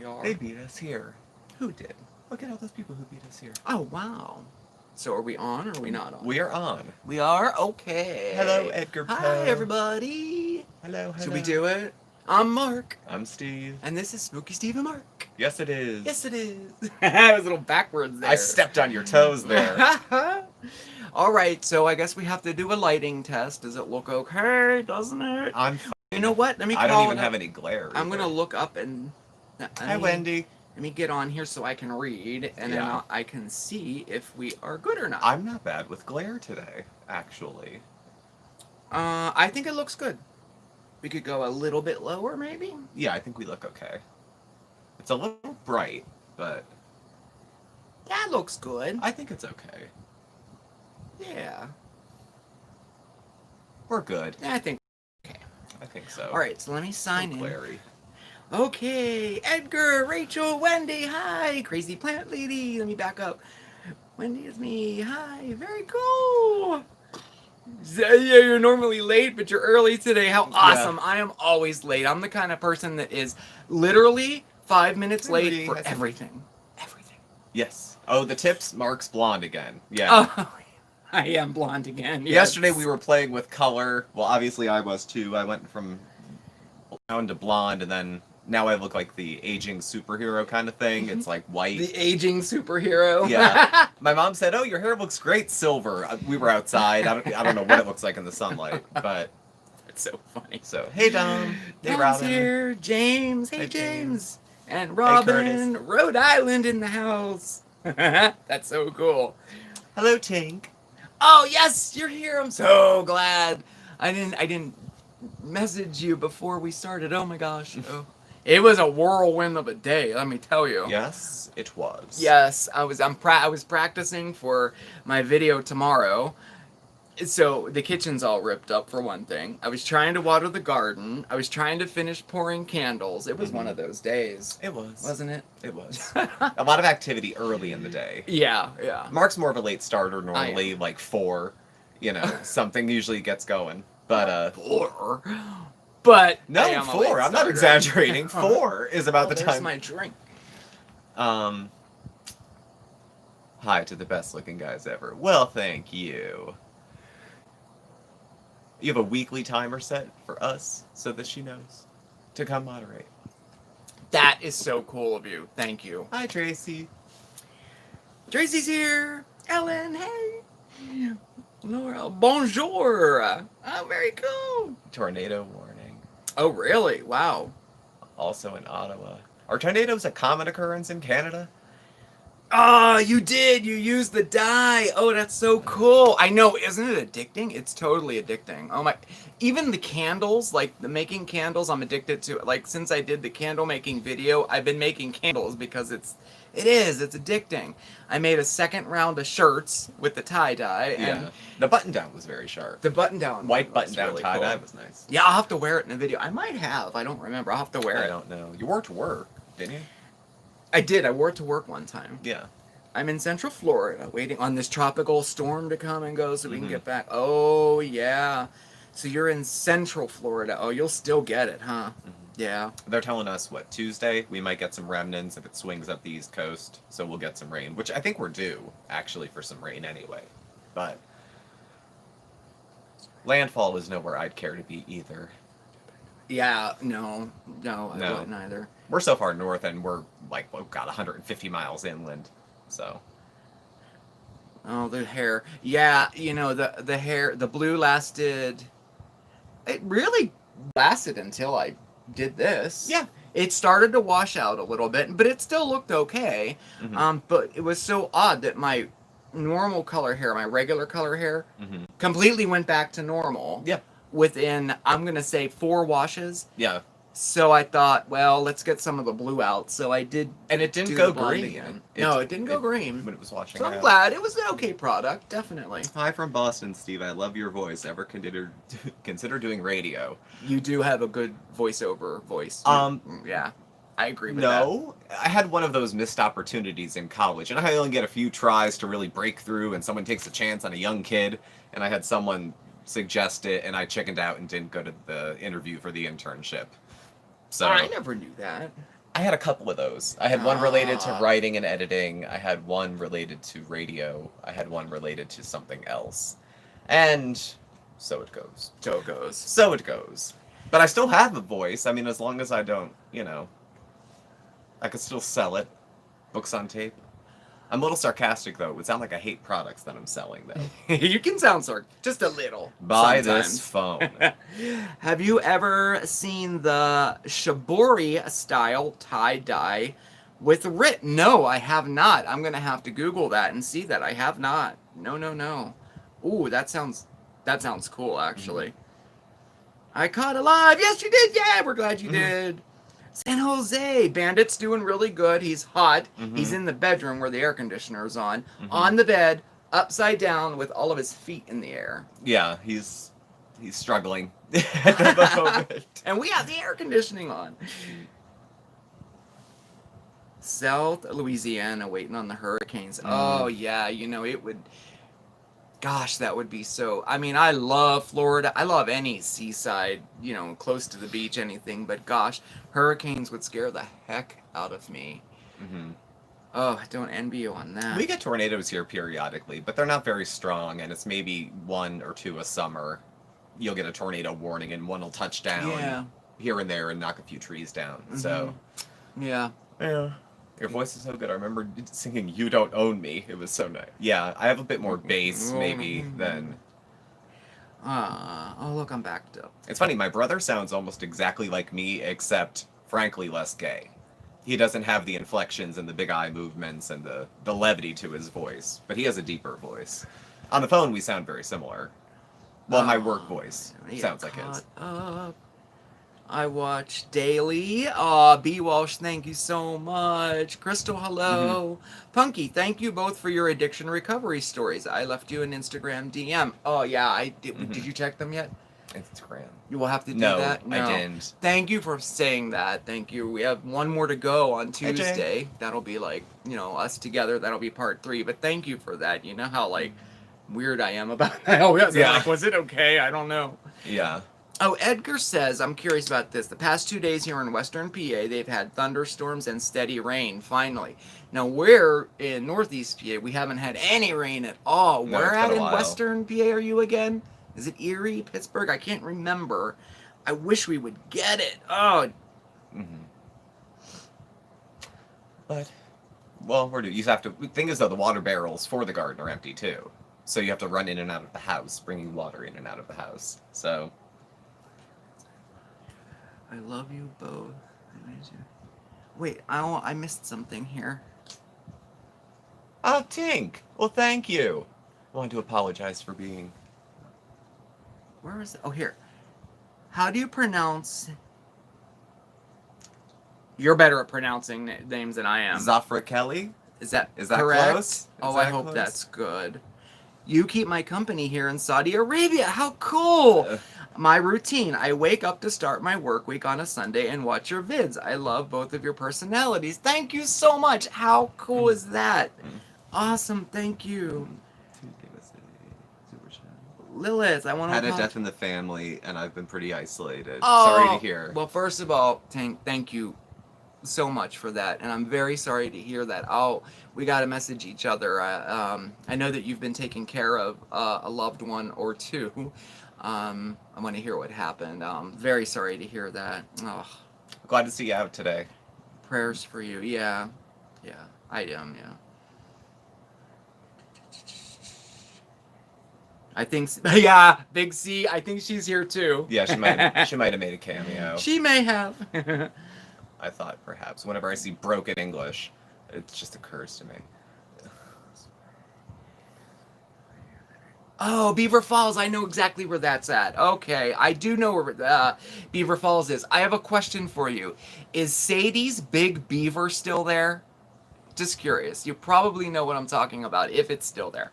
we are. They beat us here. Who did? Look at all those people who beat us here. Oh, wow. So are we on or are we not on? We are on. We are? Okay. Hello, Edgar Poe. Hi, everybody. Hello. Should we do it? I'm Mark. I'm Steve. And this is Smokey Steve and Mark. Yes, it is. Yes, it is. I was a little backwards there. I stepped on your toes there. All right, so I guess we have to do a lighting test. Does it look okay? Doesn't it? I'm fine. You know what? Let me I call don't even it have up. any glare. I'm either. going to look up and... Hi, Wendy. Let me get on here so I can read, and then I can see if we are good or not. I'm not bad with glare today, actually. I think it looks good. We could go a little bit lower, maybe? Yeah, I think we look okay. It's a little bright, but... That looks good. I think it's okay. Yeah. We're good. I think okay. I think so. All right, so let me sign in. Glary. Okay, Edgar, Rachel, Wendy, hi. Crazy plant lady. Let me back up. Wendy is me. Hi. Very cool. Yeah, you're normally late, but you're early today. How awesome. I am always late. I'm the kind of person that is literally 5 minutes late for everything. Everything. Yes. Oh, the tips? Mark's blonde again. Yeah. Oh, I am blonde again. Yes. Yesterday we were playing with color. Well, obviously I was too. I went from brown to blonde, and then now I look like the aging superhero kind of thing. It's like white. The aging superhero. Yeah. My mom said, "Oh, your hair looks great, silver." We were outside. I don't know what it looks like in the sunlight, but it's so funny. So, hey Dom. Hey Dom's Robin. here. James. Hey James. And Hey, Robin. Curtis. Rhode Island in the house. That's so cool. Hello, Tink. Oh yes, you're here. I'm so glad. I didn't message you before we started. Oh my gosh. Oh. It was a whirlwind of a day, let me tell you. Yes, it was. Yes, I was practicing for my video tomorrow. So the kitchen's all ripped up for one thing. I was trying to water the garden. I was trying to finish pouring candles. It was one of those days. It was. Wasn't it? It was. A lot of activity early in the day. Yeah, yeah. Mark's more of a late starter normally, like 4. You know, something usually gets going. But 4. But I no, am a 4. late I'm not starter. exaggerating. 4 is about the there's time. my drink. Hi to the best looking guys ever. Well, thank you. You have a weekly timer set for us so that she knows to come moderate. That is so cool of you. Thank you. Hi, Tracy. Tracy's here. Ellen, hey. Laura, bonjour. Oh, very cool. Tornado warning. Oh, really? Wow. Also in Ottawa. Are tornadoes a common occurrence in Canada? Ah, you did. You used the dye. Oh, that's so cool. I know. Isn't it addicting? It's totally addicting. Oh my. Even the candles, like the making candles, I'm addicted to. Like since I did the candle making video, I've been making candles because it's addicting. I made a second round of shirts with the tie-dye. And the button-down was very sharp. the button-down. White button-down really tie-dye cool. was nice. Yeah, I'll have to wear it in a video. I might have. I don't remember. I'll have to wear it. I don't know. You wore it to work, didn't you? I did. I wore it to work one time. Yeah. I'm in Central Florida waiting on this tropical storm to come and go so we can get back. Oh, yeah. So you're in Central Florida. Oh, you'll still get it, huh? Yeah. They're telling us, what, Tuesday? We might get some remnants if it swings up the East Coast. So we'll get some rain, which I think we're due, actually, for some rain anyway. But landfall is nowhere I'd care to be either. Yeah, no, I wouldn't either. We're so far north, and we're, like, we've got 150 miles inland, so. Oh, the hair. Yeah, you know, the hair, the blue lasted, it really lasted until I did this. Yeah. It started to wash out a little bit, but it still looked okay. But it was so odd that my normal color hair, my regular color hair, completely went back to normal. Yeah. Within, I'm going to say 4 washes. Yeah. So I thought, well, let's get some of the blue out. So I did. And it didn't do go the blonde green. again. No, it didn't go green. When it was washing So out. I'm glad. It was an okay product, definitely. Hi from Boston, Steve. I love your voice. Ever consider doing radio? You do have a good voiceover voice. Yeah, I agree with that. No, I had one of those missed opportunities in college, and I only get a few tries to really break through, and someone takes a chance on a young kid, and I had someone suggest it, and I chickened out and didn't go to the interview for the internship. So I never knew that. I had a couple of those. I had one related to writing and editing. I had one related to radio. I had one related to something else. And so it goes. So it goes. So it goes. But I still have a voice. I mean, as long as I don't, I could still sell it. Books on tape. I'm a little sarcastic, though. It would sound like I hate products that I'm selling, though. You can sound just a little. Buy sometimes. this phone. Have you ever seen the Shibori style tie-dye with Rit? No, I have not. I'm going to have to Google that and see that. I have not. No. Ooh, that sounds cool, actually. Mm-hmm. I caught alive. Yes, you did. Yeah, we're glad you did. San Jose. Bandit's doing really good. He's hot. Mm-hmm. He's in the bedroom where the air conditioner is on the bed, upside down with all of his feet in the air. Yeah, he's struggling at the moment. And we have the air conditioning on. South Louisiana waiting on the hurricanes. Oh, yeah, it would... Gosh, that would be so... I mean, I love Florida. I love any seaside, close to the beach, anything. But gosh, hurricanes would scare the heck out of me. Mm-hmm. Oh, I don't envy you on that. We get tornadoes here periodically, but they're not very strong, and it's maybe 1 or 2 a summer. You'll get a tornado warning, and one will touch down here and there and knock a few trees down. Mm-hmm. So, yeah. Your voice is so good. I remember singing "You Don't Own Me." It was so nice. Yeah, I have a bit more bass maybe than. Oh look, I'm backed up. It's funny. My brother sounds almost exactly like me, except frankly less gay. He doesn't have the inflections and the big eye movements and the levity to his voice, but he has a deeper voice. On the phone, we sound very similar. Well, my work voice sounds like his. I watch daily. B. Walsh, thank you so much. Crystal, hello. Punky, thank you both for your addiction recovery stories. I left you an Instagram DM. Oh, yeah, I did. Did you check them yet? Instagram. You will have to do that? No, I didn't. Thank you for saying that. Thank you. We have one more to go on Tuesday. That'll be like, us together. That'll be part 3. But thank you for that. You know how, weird I am about that. Oh, yeah. Was it okay? I don't know. Yeah. Oh, Edgar says, I'm curious about this. The past 2 days here in Western PA, they've had thunderstorms and steady rain, finally. Now, we're in Northeast PA. We haven't had any rain at all. No, Where at in Western PA are you again? Is it Erie, Pittsburgh? I can't remember. I wish we would get it. Oh. But, well, you have to, the thing is, though, the water barrels for the garden are empty, too. So you have to run in and out of the house, bringing water in and out of the house. So... I love you both. Wait, I missed something here. Oh, Tink. Well, thank you. I wanted to apologize for being... Where is it? Oh, here. How do you pronounce... You're better at pronouncing names than I am. Zafra Kelly? Is that correct? Close? I hope that's good. You keep my company here in Saudi Arabia. How cool! My routine. I wake up to start my work week on a Sunday and watch your vids. I love both of your personalities. Thank you so much. How cool is that? Awesome. Thank you. Lilith, I want to... Had a death in the family, and I've been pretty isolated. Oh, sorry to hear. Well, first of all, thank you so much for that, and I'm very sorry to hear that. We got to message each other. I know that you've been taking care of a loved one or two. I want to hear what happened. Very sorry to hear that. Oh. Glad to see you out today. Prayers for you. Yeah, I am. Yeah. I think, Big C. I think she's here too. Yeah, she might have made a cameo. She may have. I thought perhaps whenever I see broken English, it just occurs to me. Oh, Beaver Falls. I know exactly where that's at. Okay, I do know where Beaver Falls is. I have a question for you. Is Sadie's Big Beaver still there? Just curious. You probably know what I'm talking about, if it's still there.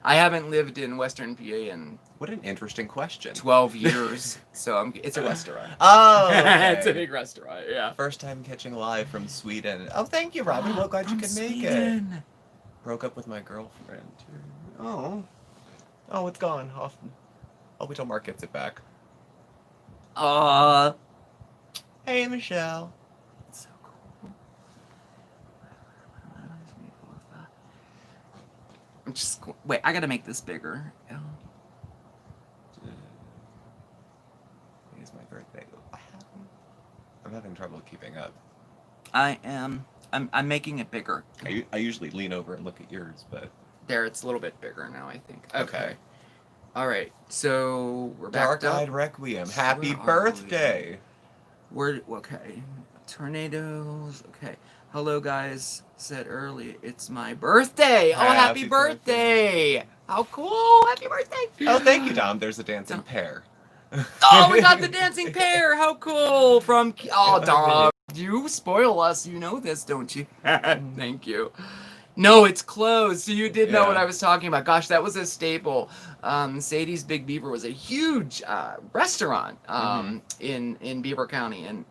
I haven't lived in Western PA in... What an interesting question. 12 years. So it's a restaurant. Oh, okay. It's a big restaurant, yeah. First time catching live from Sweden. Oh, thank you, Robin. Well, glad you could make it. Broke up with my girlfriend. Oh, it's gone. I'll wait till Mark gets it back. Hey, Michelle. It's so cool. I'm just wait. I gotta make this bigger. It's my birthday. I'm having trouble keeping up. I am. I'm making it bigger. I usually lean over and look at yours, but There, it's a little bit bigger now, I think. Okay. All right. So we're back Dark-eyed up. Requiem. Happy Where are birthday. We're okay. Tornadoes. Okay. Hello, guys. Said early. It's my birthday. Oh, happy Happy birthday! How cool! Happy birthday! Oh, thank you, Dom. There's a dancing pear. Oh, we got the dancing pear. How cool! Dom, you spoil us. You know this, don't you? Thank you. No, it's closed. So you did know Yeah. what I was talking about. Gosh, that was a staple. Sadie's Big Beaver was a huge restaurant in Beaver County and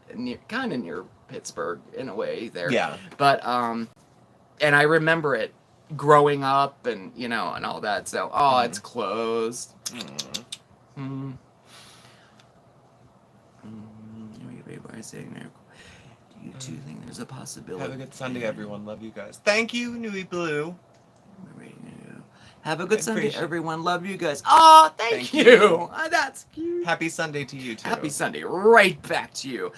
kind of near Pittsburgh in a way there. Yeah. But and I remember it growing up and and all that. So it's closed. Mm. Do you two think there's a possibility? Have a good Sunday, everyone. Love you guys. Thank you, Nui Blue. Have a good Sunday, Appreciate it. everyone. Love you guys. Oh, thank you. That's cute. Happy Sunday to you, too. Happy Sunday. Right back to you.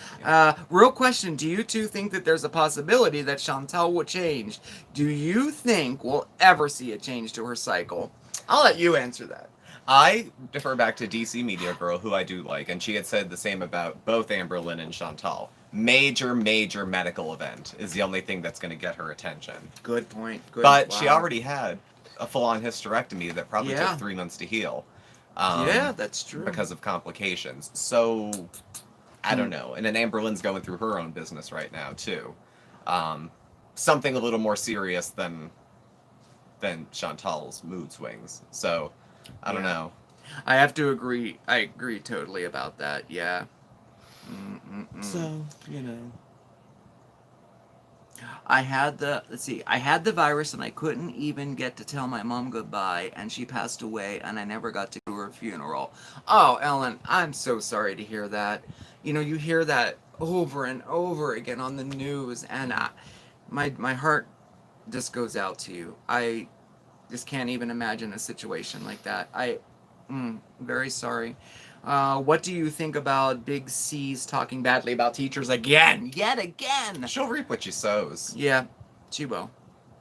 Real question. Do you two think that there's a possibility that Chantal will change? Do you think we'll ever see a change to her cycle? I'll let you answer that. I defer back to DC Media Girl, who I do like, and she had said the same about both Amberlynn and Chantal. Major medical event is the only thing that's going to get her attention. Good point. Good. But she already had a full-on hysterectomy that probably Yeah. took 3 months to heal. Yeah, that's true. Because of complications. So, I don't know. And then Amberlynn's going through her own business right now, too. Something a little more serious than Chantal's mood swings. So, I don't know. I have to agree. I agree totally about that. Yeah. So, you know. I had the virus and I couldn't even get to tell my mom goodbye and she passed away and I never got to go to her funeral. Oh, Ellen, I'm so sorry to hear that. You hear that over and over again on the news and my heart just goes out to you. I just can't even imagine a situation like that. Very sorry. What do you think about Big C's talking badly about teachers again? Yet again! She'll reap what she sows. Yeah, she will.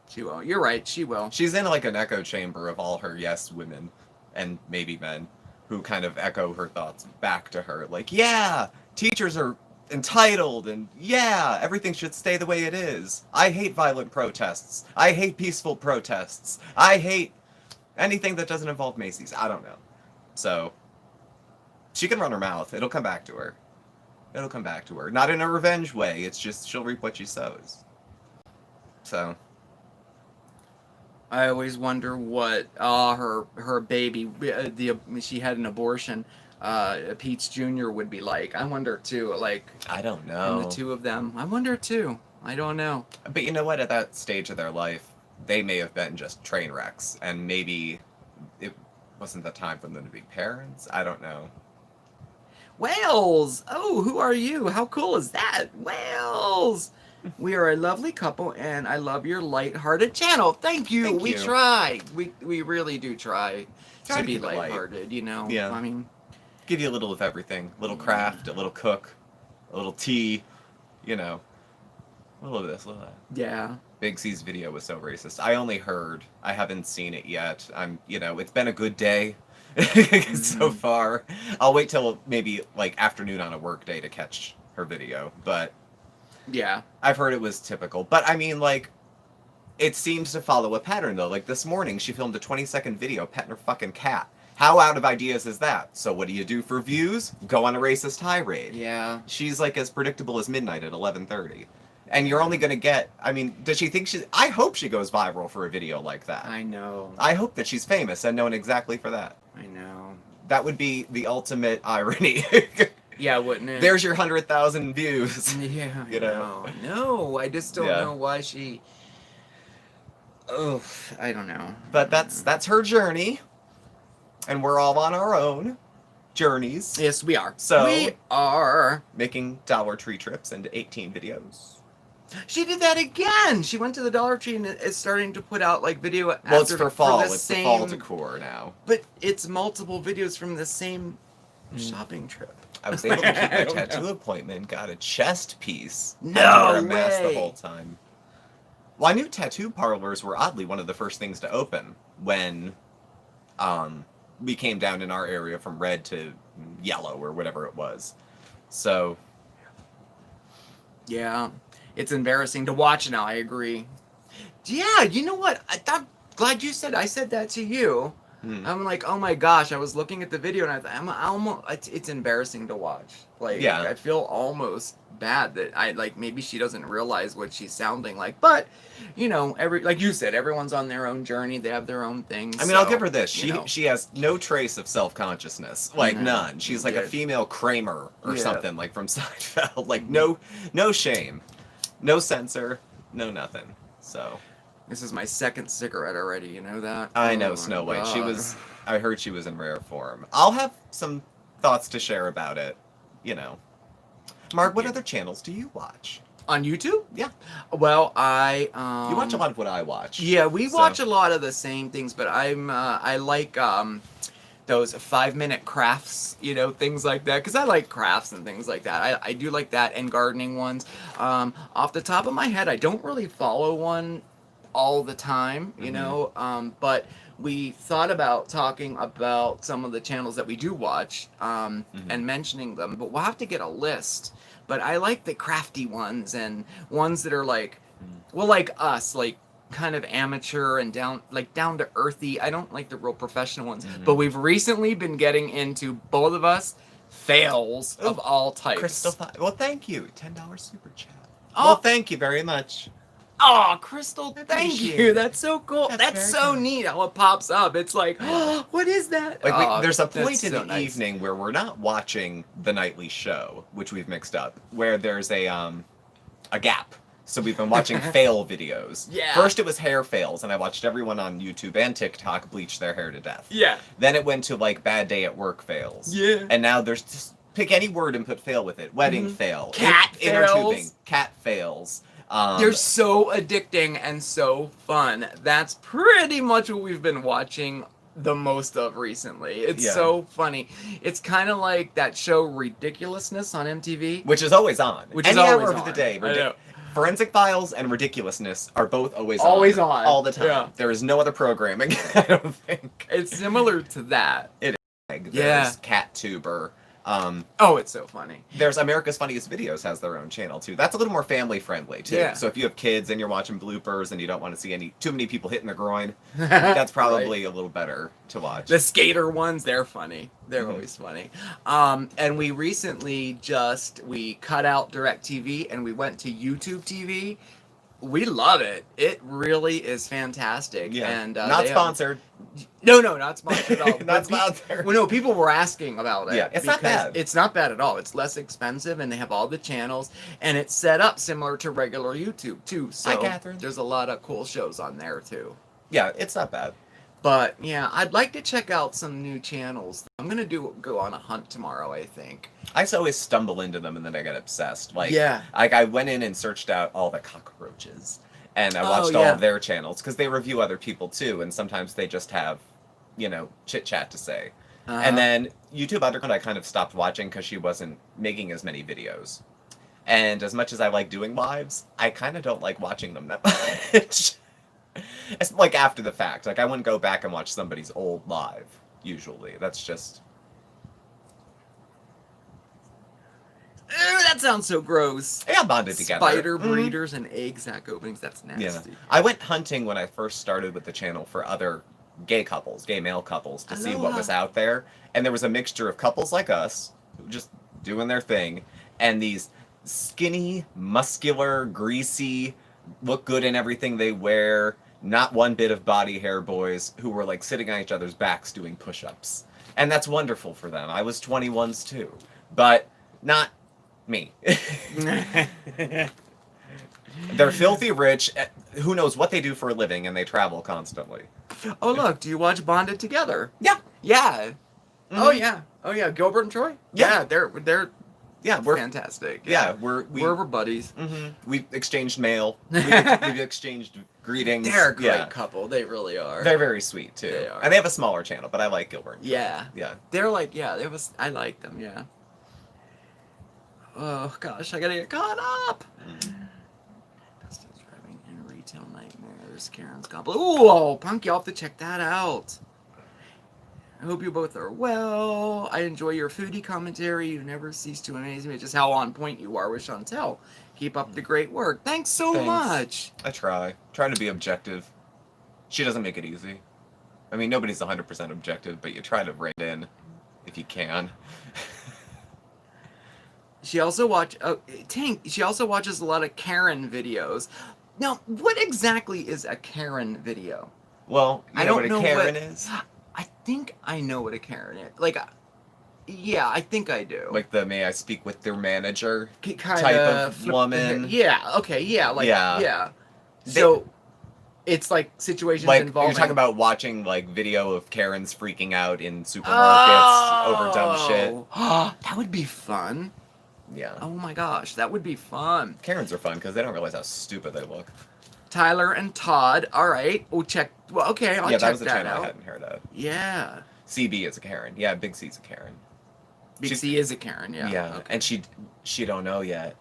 She will. You're right, she will. She's in like an echo chamber of all her yes women, and maybe men, who kind of echo her thoughts back to her. Like, yeah, teachers are entitled, and yeah, everything should stay the way it is. I hate violent protests. I hate peaceful protests. I hate anything that doesn't involve Macy's. I don't know. So, she can run her mouth. It'll come back to her. It'll come back to her. Not in a revenge way. It's just she'll reap what she sows. So. I always wonder what her baby, she had an abortion, Pete's Jr. would be like. I wonder too, like. I don't know. And the two of them. I wonder too. I don't know. But you know what? At that stage of their life, they may have been just train wrecks. And maybe it wasn't the time for them to be parents. I don't know. Wales! Oh, who are you? How cool is that? Wales! We are a lovely couple, and I love your light-hearted channel. Thank you. Thank We you. try. We really do try Try to to be keep it light. light-hearted, Yeah. I mean, Give you a little of everything. A little craft, a little cook, a little tea, you know. A little of this, a little of that. yeah. Big C's video was so racist. I only heard. I haven't seen it yet. It's been a good day so far. I'll wait till maybe like afternoon on a work day to catch her video. But Yeah. I've heard it was typical. But I mean, like, it seems to follow a pattern though. Like this morning, she filmed a 20-second video petting her fucking cat. How out of ideas is that? So what do you do for views? Go on a racist tirade. Yeah. She's like as predictable as midnight at 11:30. And you're only gonna get, does she think I hope she goes viral for a video like that. I know. I hope that she's famous and known exactly for that. I know. That would be the ultimate irony. Yeah, wouldn't it? There's your 100,000 views. Yeah, You know? No, I just don't Yeah. know why she... Oh, I don't know. But that's her journey. And we're all on our own journeys. Yes, we are. So- We are. Making Dollar Tree trips into 18 videos. She did that again. She went to the Dollar Tree and is starting to put out like video. Well, it's after- for fall. the It's same, the fall decor now. But it's multiple videos from the same shopping trip. I was able to keep my I don't tattoo know. appointment. Got a chest piece. No Had to wear a mask the way. whole time. Well, I knew tattoo parlors were oddly one of the first things to open when we came down in our area from red to yellow or whatever it was. So Yeah, it's embarrassing to watch now. I agree. Yeah, you know what? Glad you said. I said that to you. I'm like, oh my gosh! I was looking at the video and I thought, I'm almost. It's embarrassing to watch. Like, Yeah. I feel almost bad that I like. Maybe she doesn't realize what she's sounding like. But, you know, like you said, everyone's on their own journey. They have their own things. I mean, I'll give her this. She has no trace of self-consciousness. Like, No, none. She's like a good. female Kramer or Yeah. something, like from Seinfeld. Like, no shame. No censor. No nothing. So, This is my second cigarette already. You know that? I know Oh my Snow White. God. I heard she was in rare form. I'll have some thoughts to share about it, you know. Mark, what other channels do you watch? On YouTube? Yeah. Well, I You watch a lot of what I watch. Yeah, we so- watch a lot of the same things, but I like those 5-minute crafts, you know, things like that, because I like crafts and things like that. I do like that, and gardening ones. Off the top of my head, I don't really follow one all the time, you know, but we thought about talking about some of the channels that we do watch and mentioning them, but we'll have to get a list. But I like the crafty ones and ones that are like, well, like us, like kind of amateur and down to earthy. I don't like the real professional ones, but we've recently been getting into, both of us, fails of all types. Crystal well, thank you. $10 super chat. Oh. Well, thank you very much. Oh, Crystal, thank appreciate you. it. That's so cool. That's That's very so kind. neat how it pops up. It's like, oh, what is that? Like, Oh, there's a that's point in so the nice. evening where we're not watching the nightly show, which we've mixed up, where there's a gap. So we've been watching fail videos. Yeah. First it was hair fails, and I watched everyone on YouTube and TikTok bleach their hair to death. Yeah. Then it went to like bad day at work fails. Yeah. And now there's just pick any word and put fail with it. Wedding fail. Cat Inner fails. tubing. Cat fails. They're so addicting and so fun. That's pretty much what we've been watching the most of recently. It's Yeah. so funny. It's kind of like that show Ridiculousness on MTV. which is always on. Which is Any always hour of on. the day. I know. Forensic Files and Ridiculousness are both always Always on. on. All the time. Yeah. There is no other programming, I don't think. It's similar to that. There's Yeah. CatTuber. Oh, it's so funny. There's America's Funniest Videos has their own channel too. That's a little more family friendly too. Yeah. So if you have kids and you're watching bloopers and you don't want to see too many people hitting their groin, that's probably a little better to watch. The skater ones, they're funny. They're Mhm. always funny. And we recently we cut out DirecTV and we went to YouTube TV. We love it. It really is fantastic. Yeah. And Not they have- sponsored. No, not sponsored at all. Not But sponsored. Well, no, people were asking about it. Yeah, it's not because bad. It's not bad at all. It's less expensive, and they have all the channels, and it's set up similar to regular YouTube too. So Hi, Catherine. there's a lot of cool shows on there too. Yeah, it's not bad. But yeah, I'd like to check out some new channels. I'm gonna go on a hunt tomorrow, I think. I always stumble into them and then I get obsessed. Like, Yeah. I went in and searched out all the cockroaches, and I Oh, watched all yeah. of their channels because they review other people too, and sometimes they just have, chit chat to say. Uh-huh. And then YouTube Underground, I kind of stopped watching because she wasn't making as many videos. And as much as I like doing lives, I kind of don't like watching them that much. It's like after the fact. Like, I wouldn't go back and watch somebody's old live, usually. That's just... Ew, that sounds so gross. They got bonded together. Spider Mhm. breeders and egg sac openings. That's nasty. Yeah. I went hunting when I first started with the channel for other gay male couples, to see what was out there. And there was a mixture of couples like us, just doing their thing, and these skinny, muscular, greasy, look good in everything they wear, not one bit of body hair boys who were like sitting on each other's backs doing push-ups. And that's wonderful for them. I was 21s too. But not me. They're filthy rich. Who knows what they do for a living, and they travel constantly. Oh look, do you watch Bonded Together? Yeah. Yeah. Mhm. Oh yeah. Oh yeah. Gilbert and Troy. Yeah. They're Yeah, we're fantastic. Yeah, we're buddies. We've exchanged mail. We've exchanged greetings. They're a great couple. They really are. They're very sweet too. They are. And they have a smaller channel, but I like Gilbert. Yeah. Yeah. They're like, I like them, yeah. Oh gosh, I gotta get caught up. Still driving in Retail Nightmares. Karen's Goblin. Ooh, Punk, you'll have to check that out. I hope you both are well. I enjoy your foodie commentary. You never cease to amaze me. Just how on point you are with Chantal. Keep up the great work. Thanks so much. I try. Try to be objective. She doesn't make it easy. I mean, nobody's 100% objective, but you try to rein it in if you can. She also She also watches a lot of Karen videos. Now, what exactly is a Karen video? Well, I don't know what a Karen is. I think I know what a Karen is. Like, yeah, I think I do. Like the "may I speak with their manager" Kinda type of woman. Yeah. Okay. Yeah. Like. Yeah. Yeah. So, it's like situations involving. You're talking about watching like video of Karens freaking out in supermarkets over dumb shit. That would be fun. Yeah. Oh my gosh, that would be fun. Karens are fun because they don't realize how stupid they look. Tyler and Todd. All right, we'll check. Well, okay, I'll check that was a that channel out. I hadn't heard of. Yeah. CB is a Karen. Yeah, Big C's a Karen. Big C is a Karen. Yeah. Yeah, okay. and she don't know yet.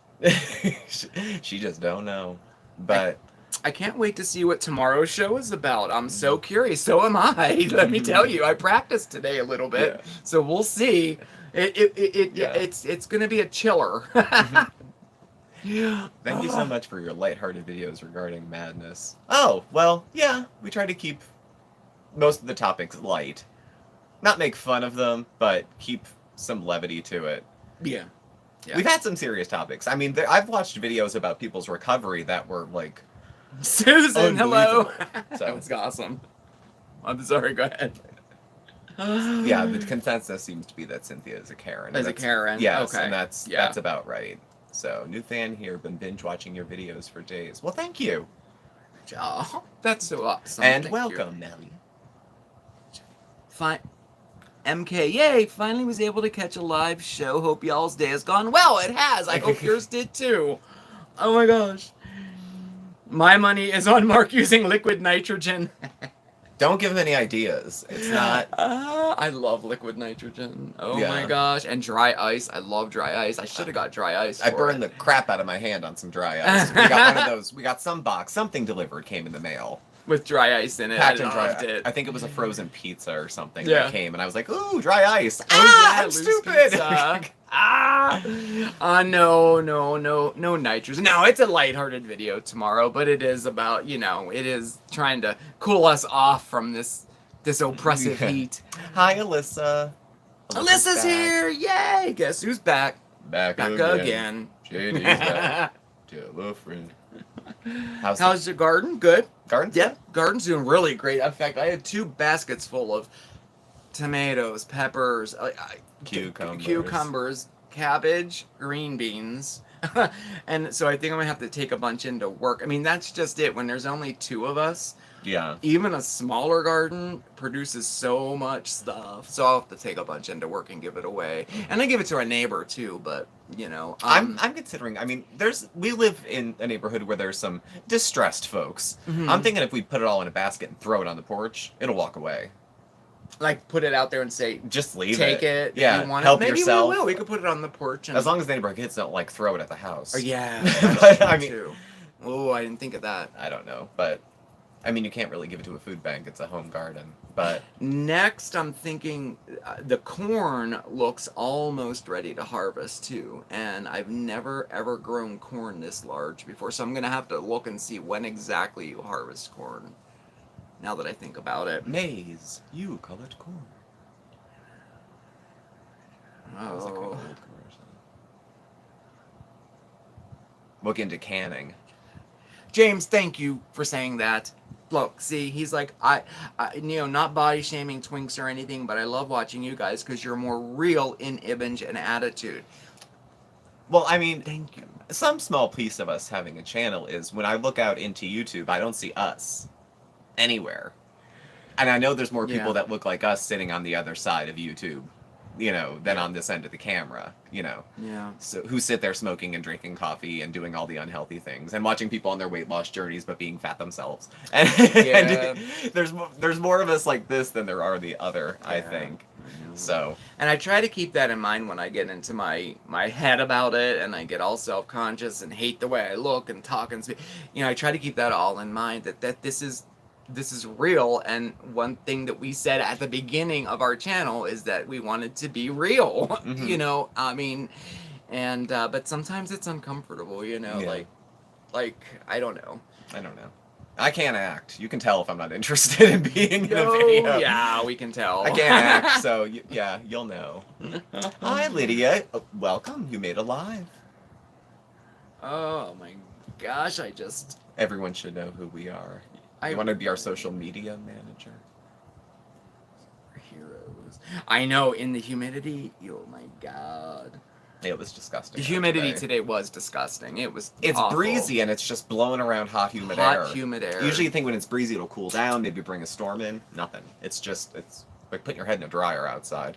she just don't know. But I can't wait to see what tomorrow's show is about. I'm so curious. So am I. Let me tell you, I practiced today a little bit, so we'll see. It's gonna be a chiller. Thank you so much for your lighthearted videos regarding madness. Oh, well, yeah, we try to keep most of the topics light. Not make fun of them, but keep some levity to it. Yeah. We've had some serious topics. I mean, I've watched videos about people's recovery that were, like... Susan, hello! So. That was awesome. I'm sorry, go ahead. Yeah, the consensus seems to be that Cynthia is a Karen. Is a Karen, yes, okay. And that's about right. So, new fan here, been binge watching your videos for days. Well, thank you. Oh, that's so awesome. And Thank welcome, you. Nelly. Fine. MK, yay, finally was able to catch a live show. Hope y'all's day has gone well. It has. I hope yours did too. Oh my gosh. My money is on Mark using liquid nitrogen. Don't give him any ideas. It's not... I love liquid nitrogen. Oh my gosh. And dry ice. I love dry ice. I should have got dry ice. I burned the crap out of my hand on some dry ice. We got one of those. We got some box. Something delivered came in the mail. With dry ice in it. Packed I in dry loved it. I think it was a frozen pizza or something Yeah. that came, and I was like, ooh, dry ice. I'm I'm stupid. No nitrogen. No, it's a lighthearted video tomorrow, but it is about, it is trying to cool us off from this oppressive heat. Hi, Alyssa. Alyssa's back. Here! Yay! Guess who's back? Back again. JD's back. Tell a friend. How's your garden? Good. Garden's Yep, garden's doing really great. In fact, I had 2 baskets full of tomatoes, peppers, cucumbers, cabbage, green beans. And so I think I'm going to have to take a bunch into work. I mean, that's just it. When there's only 2 of us, Yeah. even a smaller garden produces so much stuff. So I'll have to take a bunch into work and give it away. And I give it to a neighbor too, but I'm considering. I mean, we live in a neighborhood where there's some distressed folks. Mhm. I'm thinking if we put it all in a basket and throw it on the porch, it'll walk away. like put it out there and say, Just leave take it. Yeah, if you want help it. Maybe yourself. we will. We could put it on the porch. And... As long as the neighborhood kids don't like throw it at the house. Oh, yeah. But, I mean, too. Oh, I didn't think of that. I don't know, but I mean, you can't really give it to a food bank. It's a home garden. But Next, I'm thinking the corn looks almost ready to harvest too, and I've never ever grown corn this large before, so I'm gonna have to look and see when exactly you harvest corn. Now that I think about it. maize, you call it corn. That was a cool Oh. old commercial. Look into canning. James, thank you for saying that. Look, see, he's like, I not body shaming twinks or anything, but I love watching you guys because you're more real in image and attitude. Well, I mean, Thank you. some small piece of us having a channel is when I look out into YouTube, I don't see us anywhere. And I know there's more people Yeah. that look like us sitting on the other side of YouTube. than on this end of the camera, Yeah. So who sit there smoking and drinking coffee and doing all the unhealthy things and watching people on their weight loss journeys but being fat themselves. And, Yeah. and there's more of us like this than there are the other, I think. So. And I try to keep that in mind when I get into my head about it, and I get all self-conscious and hate the way I look and talk and speak. I try to keep that all in mind, that this is real. And one thing that we said at the beginning of our channel is that we wanted to be real. Mm-hmm. I mean, and but sometimes it's uncomfortable. Yeah. Like I don't know. I can't act. You can tell if I'm not interested in being in a video. Yeah, we can tell. I can't act, so yeah, you'll know. Hi, Lydia. Welcome. You made a live. Oh my gosh, Everyone should know who we are. You want to be our social media manager? Heroes. I know, in the humidity, oh my god. It was disgusting. The humidity today was disgusting. It's awful. Breezy and it's just blowing around hot, humid air. Usually you think when it's breezy it'll cool down, maybe bring a storm in. Nothing. It's like putting your head in a dryer outside.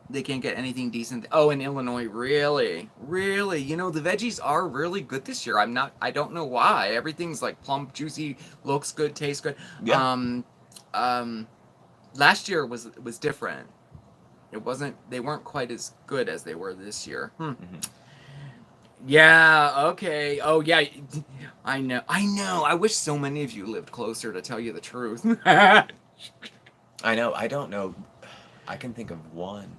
They can't get anything decent. Oh, in Illinois, really? Really? The veggies are really good this year. I don't know why. Everything's like plump, juicy, looks good, tastes good. Yeah. Last year was different. They weren't quite as good as they were this year. Mm-hmm. Yeah, okay. Oh, yeah. I know. I wish so many of you lived closer, to tell you the truth. I know. I don't know. I can think of one.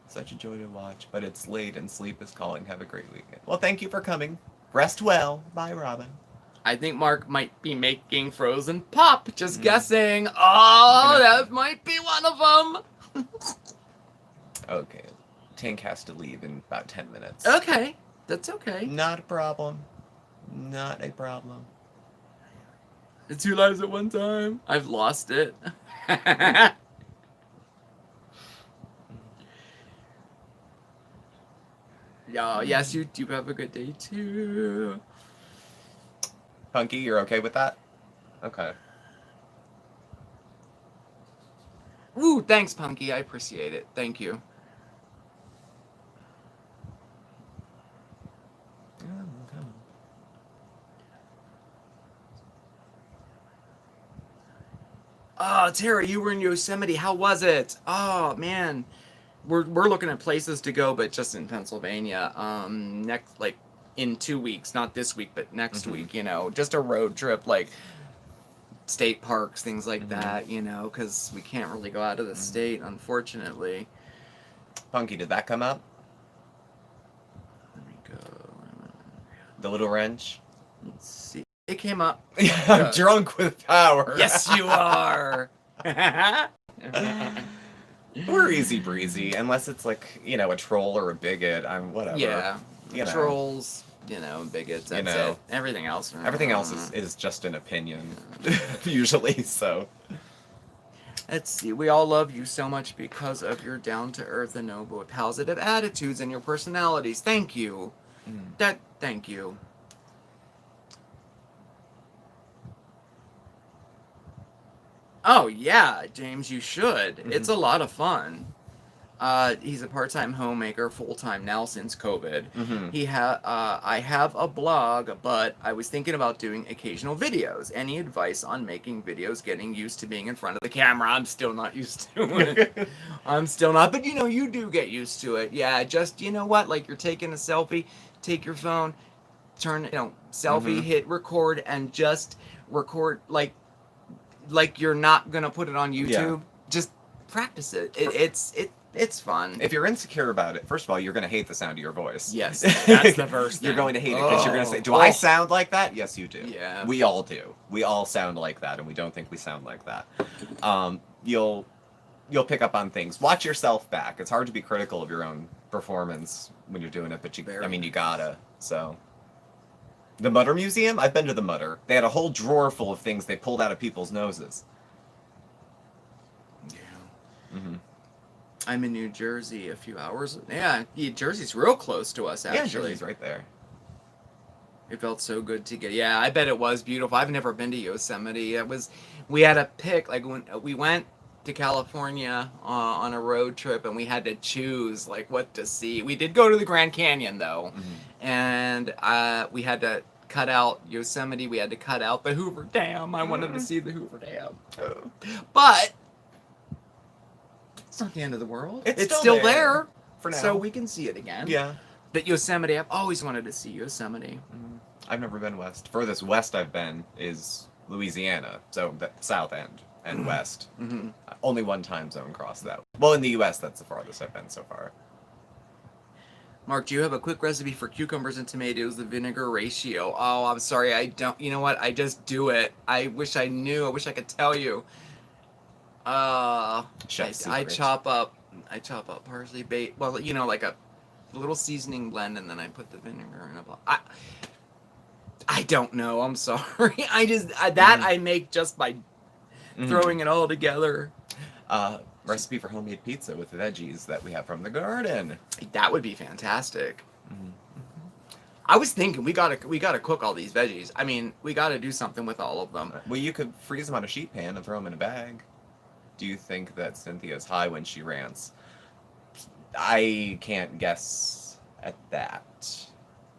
Such a joy to watch, but it's late and sleep is calling. Have a great weekend. Well, thank you for coming. Rest well. Bye, Robin. I think Mark might be making frozen pop. Just guessing. Oh, that might be one of them. Okay. Tank has to leave in about 10 minutes. Okay. That's okay. Not a problem. Not a problem. It's 2 lives at one time. I've lost it. Yeah, yes, you do have a good day too. Punky, you're okay with that? Okay. Ooh, thanks, Punky. I appreciate it. Thank you. Oh, Tara, you were in Yosemite. How was it? Oh, man. We're looking at places to go, but just in Pennsylvania. Next, like, in 2 weeks. Not this week, but next week, Just a road trip, like, state parks, things like that, because we can't really go out of the state, unfortunately. Punky, did that come up? Let me go. The little wrench? Let's see. It came up. I'm drunk with power. Yes, you are. We're easy breezy, unless it's like, a troll or a bigot. I'm whatever. Yeah. Trolls, bigots, that's it. Everything else is just an opinion, usually, so. Let's see. We all love you so much because of your down-to-earth and noble positive attitudes and your personalities. Thank you. Thank you. Oh, yeah, James, you should. It's a lot of fun. He's a part-time homemaker, full-time now since COVID. I have a blog, but I was thinking about doing occasional videos. Any advice on making videos, getting used to being in front of the camera? I'm still not used to it. I'm still not, but you do get used to it. Yeah, just, what? Like, you're taking a selfie, take your phone, turn, selfie, hit record, and just record, like you're not gonna put it on YouTube. Yeah. Just practice it. It's fun. If you're insecure about it, first of all, you're gonna hate the sound of your voice. Yes, that's the first thing. You're going to hate it because you're gonna say, "Do I sound like that?" Yes, you do. Yeah. We all do. We all sound like that, and we don't think we sound like that. You'll pick up on things. Watch yourself back. It's hard to be critical of your own performance when you're doing it, but you gotta. So. The Mutter Museum? I've been to the Mutter. They had a whole drawer full of things they pulled out of people's noses. Yeah. I'm in New Jersey a few hours. Yeah, Jersey's real close to us, actually. Yeah, Jersey's right there. It felt so good to get. Yeah, I bet it was beautiful. I've never been to Yosemite. We had a pick, like when we went to California on a road trip, and we had to choose like what to see. We did go to the Grand Canyon though, and we had to cut out Yosemite. We had to cut out the Hoover Dam. I wanted to see the Hoover Dam, but it's not the end of the world. It's still there for now, so we can see it again. Yeah. But Yosemite, I've always wanted to see Yosemite. I've never been west. Furthest west I've been is Louisiana, so the south end and west. Only one time zone crossed that. Well, in the U.S., that's the farthest I've been so far. Mark, do you have a quick recipe for cucumbers and tomatoes, the vinegar ratio? Oh, I'm sorry, I don't. You know what? I just do it. I wish I knew. I wish I could tell you. I chop up parsley, well, you know, like a little seasoning blend, and then I put the vinegar in a bowl. I don't know. I'm sorry. I make just by throwing it all together. Recipe for homemade pizza with veggies that we have from the garden. That would be fantastic. I was thinking we gotta cook all these veggies. I mean, we gotta do something with all of them. Well, you could freeze them on a sheet pan and throw them in a bag. Do you think that Cynthia's high when she rants? I can't guess at that.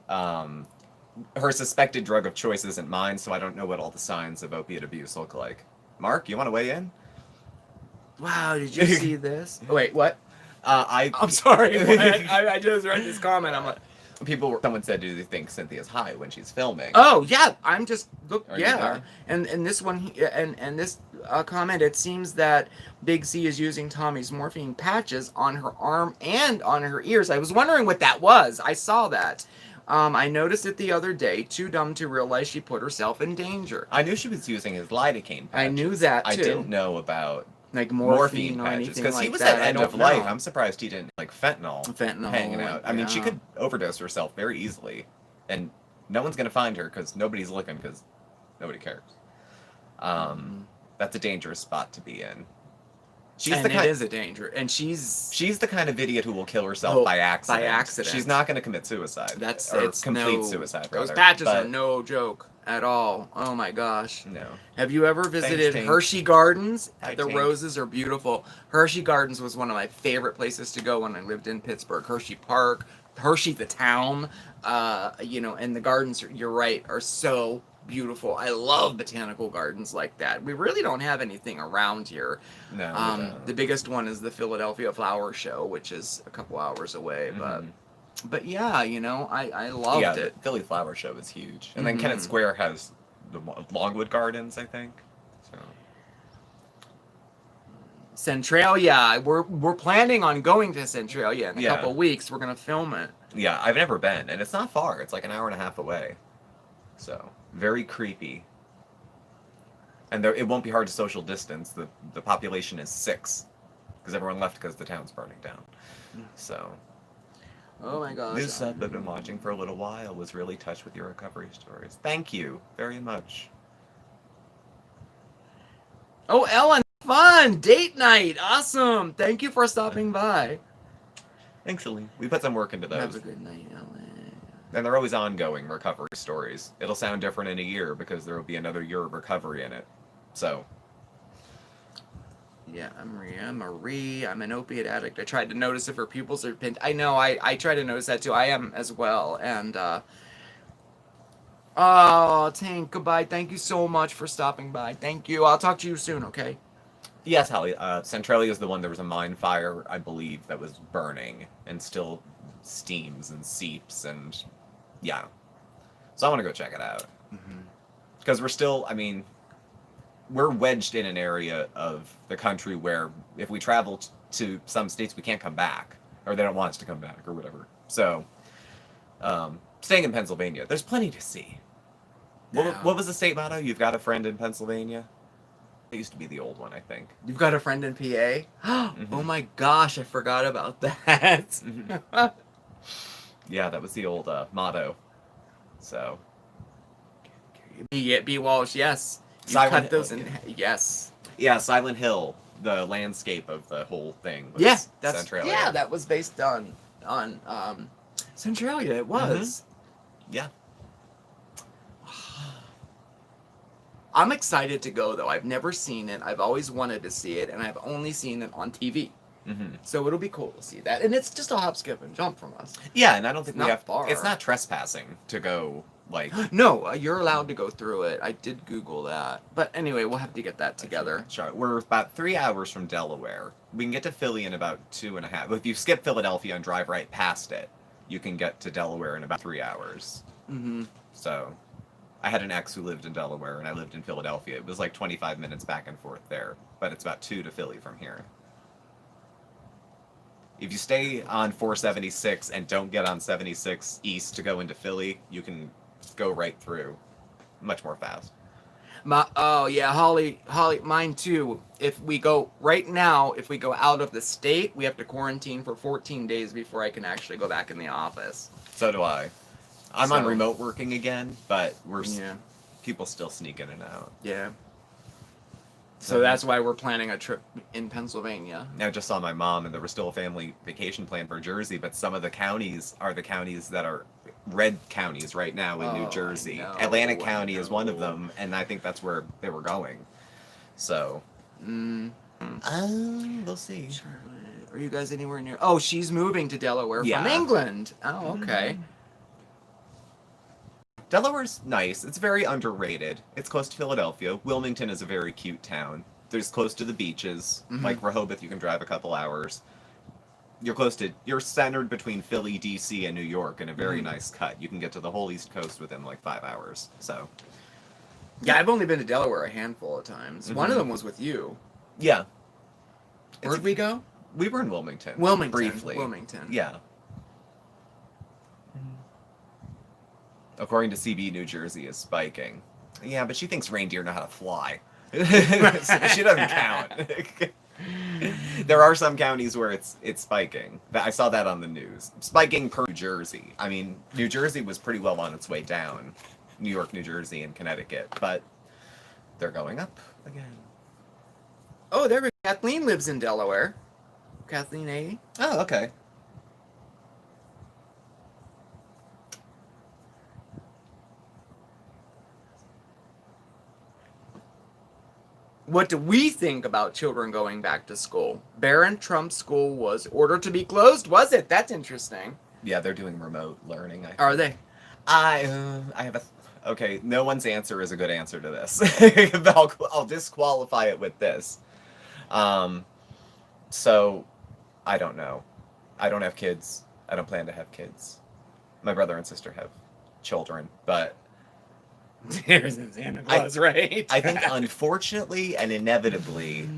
Her suspected drug of choice isn't mine, so I don't know what all the signs of opiate abuse look like. Mark, you want to weigh in? Wow, did you see this? Oh, wait, what? I'm sorry. I just read this comment. I'm like, someone said, do they think Cynthia's high when she's filming? Oh yeah, I'm just Are you there? and this one and this comment. It seems that Big C is using Tommy's morphine patches on her arm and on her ears. I was wondering what that was. I saw that. I noticed it the other day. Too dumb to realize she put herself in danger. I knew she was using his lidocaine patches. I knew that too. I didn't know about like morphine or patches anything because like he was that. at end of life. I'm surprised he didn't like fentanyl hanging out. I mean, she could overdose herself very easily, and no one's gonna find her because nobody's looking because nobody cares. That's a dangerous spot to be in. It is a danger, and she's the kind of idiot who will kill herself by accident. By accident, she's not going to commit suicide. It's complete suicide. Those patches are no joke at all. Oh my gosh. No. Have you ever visited Hershey Gardens? The roses are beautiful. Hershey Gardens was one of my favorite places to go when I lived in Pittsburgh. Hershey Park, Hershey the town, you know, and the gardens. You're right, are so beautiful. I love botanical gardens like that. We really don't have anything around here. No. The biggest one is the Philadelphia Flower Show, which is a couple hours away, but yeah, you know, I loved it. The Philly Flower Show is huge. And then Kennett Square has the Longwood Gardens, I think. So. Centralia. We're planning on going to Centralia in a couple weeks. We're going to film it. Yeah, I've never been, and it's not far. It's like an hour and a half away. So, very creepy. And it won't be hard to social distance. The population is 6. Because everyone left because the town's burning down. So... Oh my gosh. This sub I've been watching for a little while was really touched with your recovery stories. Thank you very much. Oh, Ellen, fun! Date night! Awesome! Thank you for stopping by. Thanks, Celine. We put some work into those. Have a good night, Ellen. And they're always ongoing recovery stories. It'll sound different in a year because there will be another year of recovery in it. So... Yeah, I'm Marie. I'm an opiate addict. I tried to notice if her pupils are pinned. I know, I try to notice that too. I am as well. And, oh, Tank, goodbye. Thank you so much for stopping by. Thank you. I'll talk to you soon, okay? Yes, Holly. Centralia is the one. There was a mine fire, I believe, that was burning and still steams and seeps and, yeah. So I want to go check it out. Because we're still, I mean... We're wedged in an area of the country where if we travel to some states, we can't come back. Or they don't want us to come back or whatever. So, staying in Pennsylvania, there's plenty to see. What was the state motto? You've got a friend in Pennsylvania? It used to be the old one, I think. You've got a friend in PA? Oh my gosh, I forgot about that. Yeah, that was the old motto. So. B. Walsh, yes. Silent Hill. Yes. Yeah, Silent Hill, the landscape of the whole thing was Centralia. Yeah, that was based on Centralia. It was. Yeah. I'm excited to go though. I've never seen it. I've always wanted to see it, and I've only seen it on TV. Mm-hmm. So it'll be cool to see that, and it's just a hop, skip, and jump from us. Yeah, and I don't think It's we not have. far. It's not trespassing to go like. No, you're allowed to go through it. I did Google that, but anyway, we'll have to get that together. Sure. We're about 3 hours from Delaware. We can get to Philly in about 2.5. If you skip Philadelphia and drive right past it, you can get to Delaware in about 3 hours. Mm-hmm. So, I had an ex who lived in Delaware, and I lived in Philadelphia. It was like 25 minutes back and forth there, but it's about 2 to Philly from here. If you stay on 476 and don't get on 76 East to go into Philly, you can go right through much more fast. Holly, mine too. If we go right now, if we go out of the state, we have to quarantine for 14 days before I can actually go back in the office. So do I. I'm on remote working again, but people still sneak in and out. Yeah. So that's why we're planning a trip in Pennsylvania. I just saw my mom, and there was still a family vacation plan for Jersey, but some of the counties are the counties that are red counties right now in New Jersey. Atlantic County is one of them, and I think that's where they were going. So, we'll see. Charlotte, are you guys anywhere near? Oh, she's moving to Delaware from England. Oh, okay. Delaware's nice. It's very underrated. It's close to Philadelphia. Wilmington is a very cute town. There's close to the beaches. Like Rehoboth, you can drive a couple hours. You're centered between Philly, DC, and New York in a very nice cut. You can get to the whole East Coast within like 5 hours. So, yeah, I've only been to Delaware a handful of times. One of them was with you. Yeah. Where'd we go? We were in Wilmington. Briefly. Wilmington. Yeah. According to CB, New Jersey is spiking. Yeah, but she thinks reindeer know how to fly. She doesn't count. There are some counties where it's spiking. I saw that on the news. Spiking per New Jersey. I mean, New Jersey was pretty well on its way down. New York, New Jersey, and Connecticut. But they're going up again. Oh, there we go. Kathleen lives in Delaware. Kathleen A. Oh, okay. What do we think about children going back to school? Barron Trump's school was ordered to be closed, was it? That's interesting. Yeah, they're doing remote learning. Are they? I have a... Okay, no one's answer is a good answer to this. I'll disqualify it with this. So, I don't know. I don't have kids. I don't plan to have kids. My brother and sister have children, but... There's Santa Claus, right? I think, unfortunately and inevitably,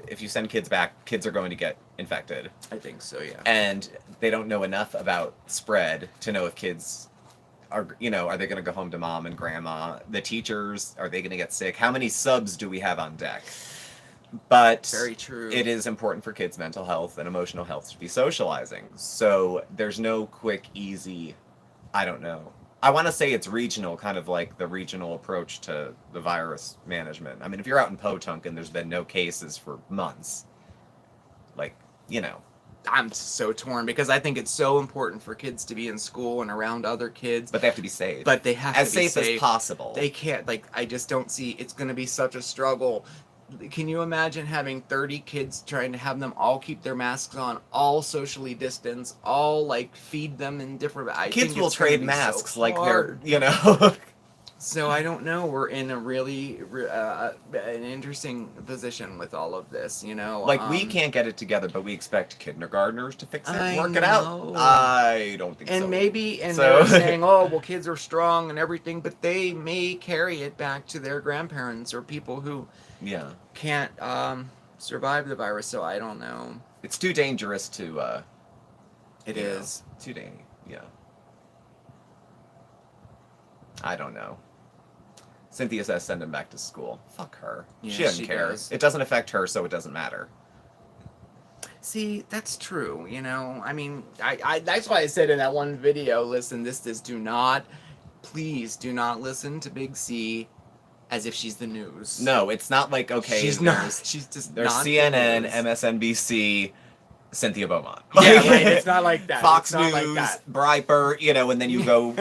if you send kids back, kids are going to get infected. I think so, yeah. And they don't know enough about spread to know if kids are they going to go home to mom and grandma? The teachers, are they going to get sick? How many subs do we have on deck? But very true. It is important for kids' mental health and emotional health to be socializing. So there's no quick, easy, I don't know. I want to say it's regional, kind of like the regional approach to the virus management. I mean, if you're out in Potunk and there's been no cases for months, I'm so torn because I think it's so important for kids to be in school and around other kids. But they have to be safe. But they have to be safe as possible. They can't, I just don't see, it's going to be such a struggle. Can you imagine having 30 kids trying to have them all keep their masks on, all socially distanced, all feed them in different... Kids will trade masks so they're, So I don't know. We're in a really an interesting position with all of this, we can't get it together, but we expect kindergartners to fix it and work it know. out. I don't think so. And they're saying, oh, well, kids are strong and everything, but they may carry it back to their grandparents or people who can't survive the virus. So I don't know. It's too dangerous to... It is. Too dangerous, yeah. I don't know. Cynthia says send him back to school. Fuck her. Yeah, she doesn't care. does. It doesn't affect her, so it doesn't matter. See, that's true, I mean, I that's why I said in that one video, listen, please do not listen to Big C as if she's the news. No, it's not like, okay, she's not. She's just there's not CNN, the news. MSNBC, Cynthia Beaumont. Yeah, right. It's not like that. Fox It's not News, like that. Breitbart, and then you go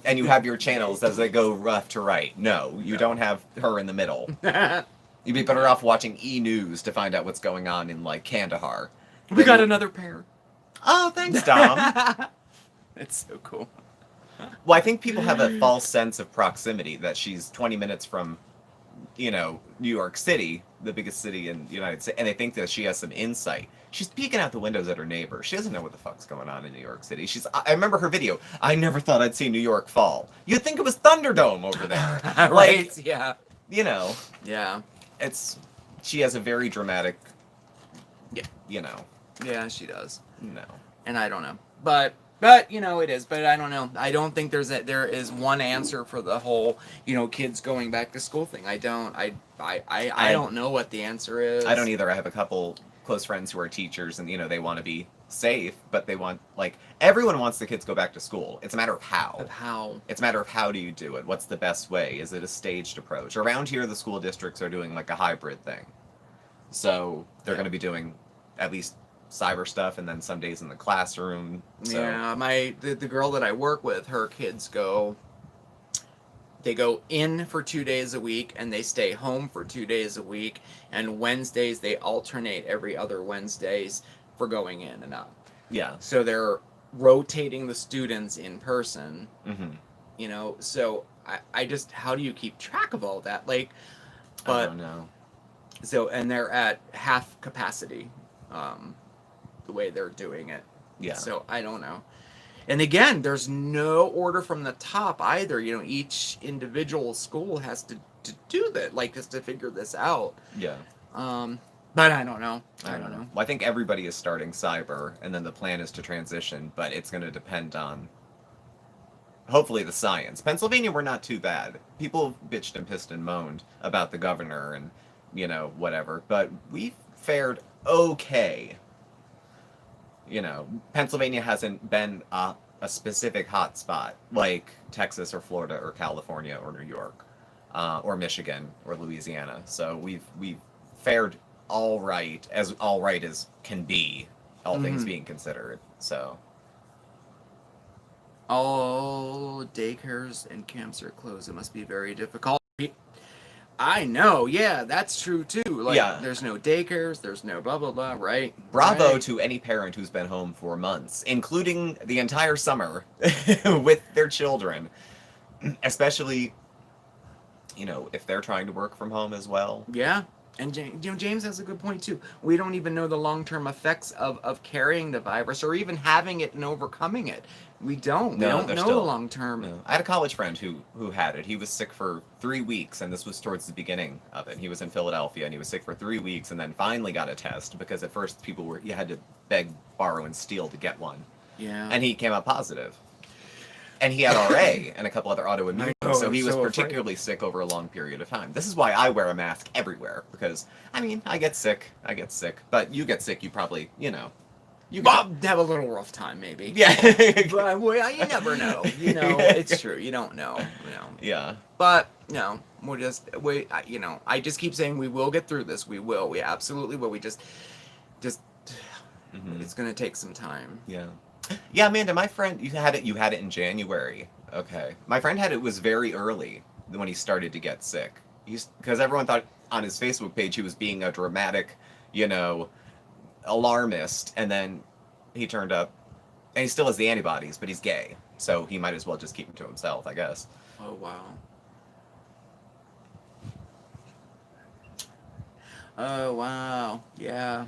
and you have your channels as they go left to right. No, you don't have her in the middle. You'd be better off watching E! News to find out what's going on in, like, Kandahar. We got another pair. Oh, thanks, Dom. It's so cool. Well, I think people have a false sense of proximity, that she's 20 minutes from, New York City, the biggest city in the United States, and they think that she has some insight. She's peeking out the windows at her neighbor. She doesn't know what the fuck's going on in New York City. I remember her video. I never thought I'd see New York fall. You'd think it was Thunderdome over there. Right, yeah. Yeah. She has a very dramatic, Yeah, she does. No. And I don't know. But it is. But I don't know. I don't think there is one answer for the whole, kids going back to school thing. I don't know what the answer is. I don't either. I have a couple close friends who are teachers, and they want to be safe, but they want, everyone wants the kids to go back to school. It's a matter of how. It's a matter of how do you do it? What's the best way? Is it a staged approach? Around here, the school districts are doing a hybrid thing. So they're going to be doing at least cyber stuff, and then some days in the classroom. So. Yeah, the girl that I work with, her kids they go in for 2 days a week, and they stay home for 2 days a week, and Wednesdays they alternate every other Wednesdays for going in and out. Yeah. So they're rotating the students in person. Mm-hmm. So I just, how do you keep track of all that? I don't know. So, and they're at half capacity, the way they're doing it. Yeah. So I don't know. And again, there's no order from the top either. Each individual school has to do that, just to figure this out. Yeah. But I don't know. I don't know. Well, I think everybody is starting cyber, and then the plan is to transition, but it's going to depend on, hopefully, the science. Pennsylvania, we're not too bad. People bitched and pissed and moaned about the governor and, whatever, but we fared okay. Pennsylvania hasn't been a specific hot spot like Texas or Florida or California or New York, or Michigan or Louisiana. So we've fared all right as can be, all things being considered. So. All daycares and camps are closed. It must be very difficult. I know, yeah, that's true too. There's no daycares, there's no blah blah blah, right? Bravo right. to any parent who's been home for months, including the entire summer with their children, especially, if they're trying to work from home as well. Yeah, and James has a good point too. We don't even know the long-term effects of carrying the virus or even having it and overcoming it. We don't. We don't know the long-term. No. I had a college friend who had it. He was sick for 3 weeks, and this was towards the beginning of it. He was in Philadelphia, and he was sick for 3 weeks, and then finally got a test, because at first you had to beg, borrow, and steal to get one. Yeah. And he came out positive. And he had RA and a couple other autoimmune, so he was particularly sick over a long period of time. This is why I wear a mask everywhere, because, I get sick, but you get sick, you probably, you have a little rough time, maybe. Yeah. But you never know. It's true. You don't know. Yeah. But no, I just keep saying we will get through this. We will. We absolutely will. We just. It's gonna take some time. Yeah. Yeah, Amanda, my friend, you had it in January. Okay. My friend had it was very early when he started to get sick. Because everyone thought on his Facebook page he was being a dramatic, alarmist, and then he turned up, and he still has the antibodies, but he's gay, so he might as well just keep them to himself, I guess. Oh, wow. Oh, wow. Yeah.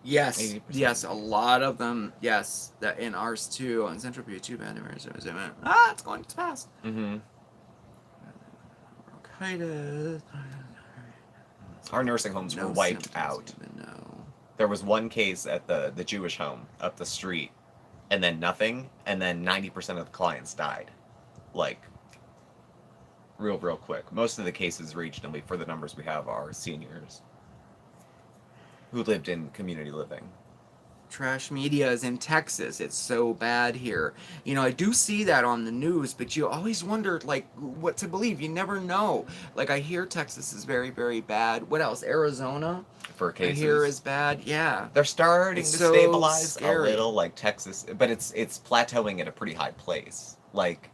Yes, 80%. yes, a lot of them, yes, that in ours too, on Central View too bad, it's going too fast. Bronchitis. Our nursing homes were wiped out. There was one case at the Jewish home up the street, and then nothing, and then 90% of the clients died. Real quick. Most of the cases regionally, for the numbers we have, are seniors who lived in community living. trash media is in Texas. It's so bad here. You know, I do see that on the news, but you always wonder, like, what to believe. You never know. Like, I hear Texas is very, very bad. What else? Arizona? For cases. I hear is bad. Yeah. They're starting It's to so stabilize scary. a little, like Texas, but it's plateauing at a pretty high place. Like,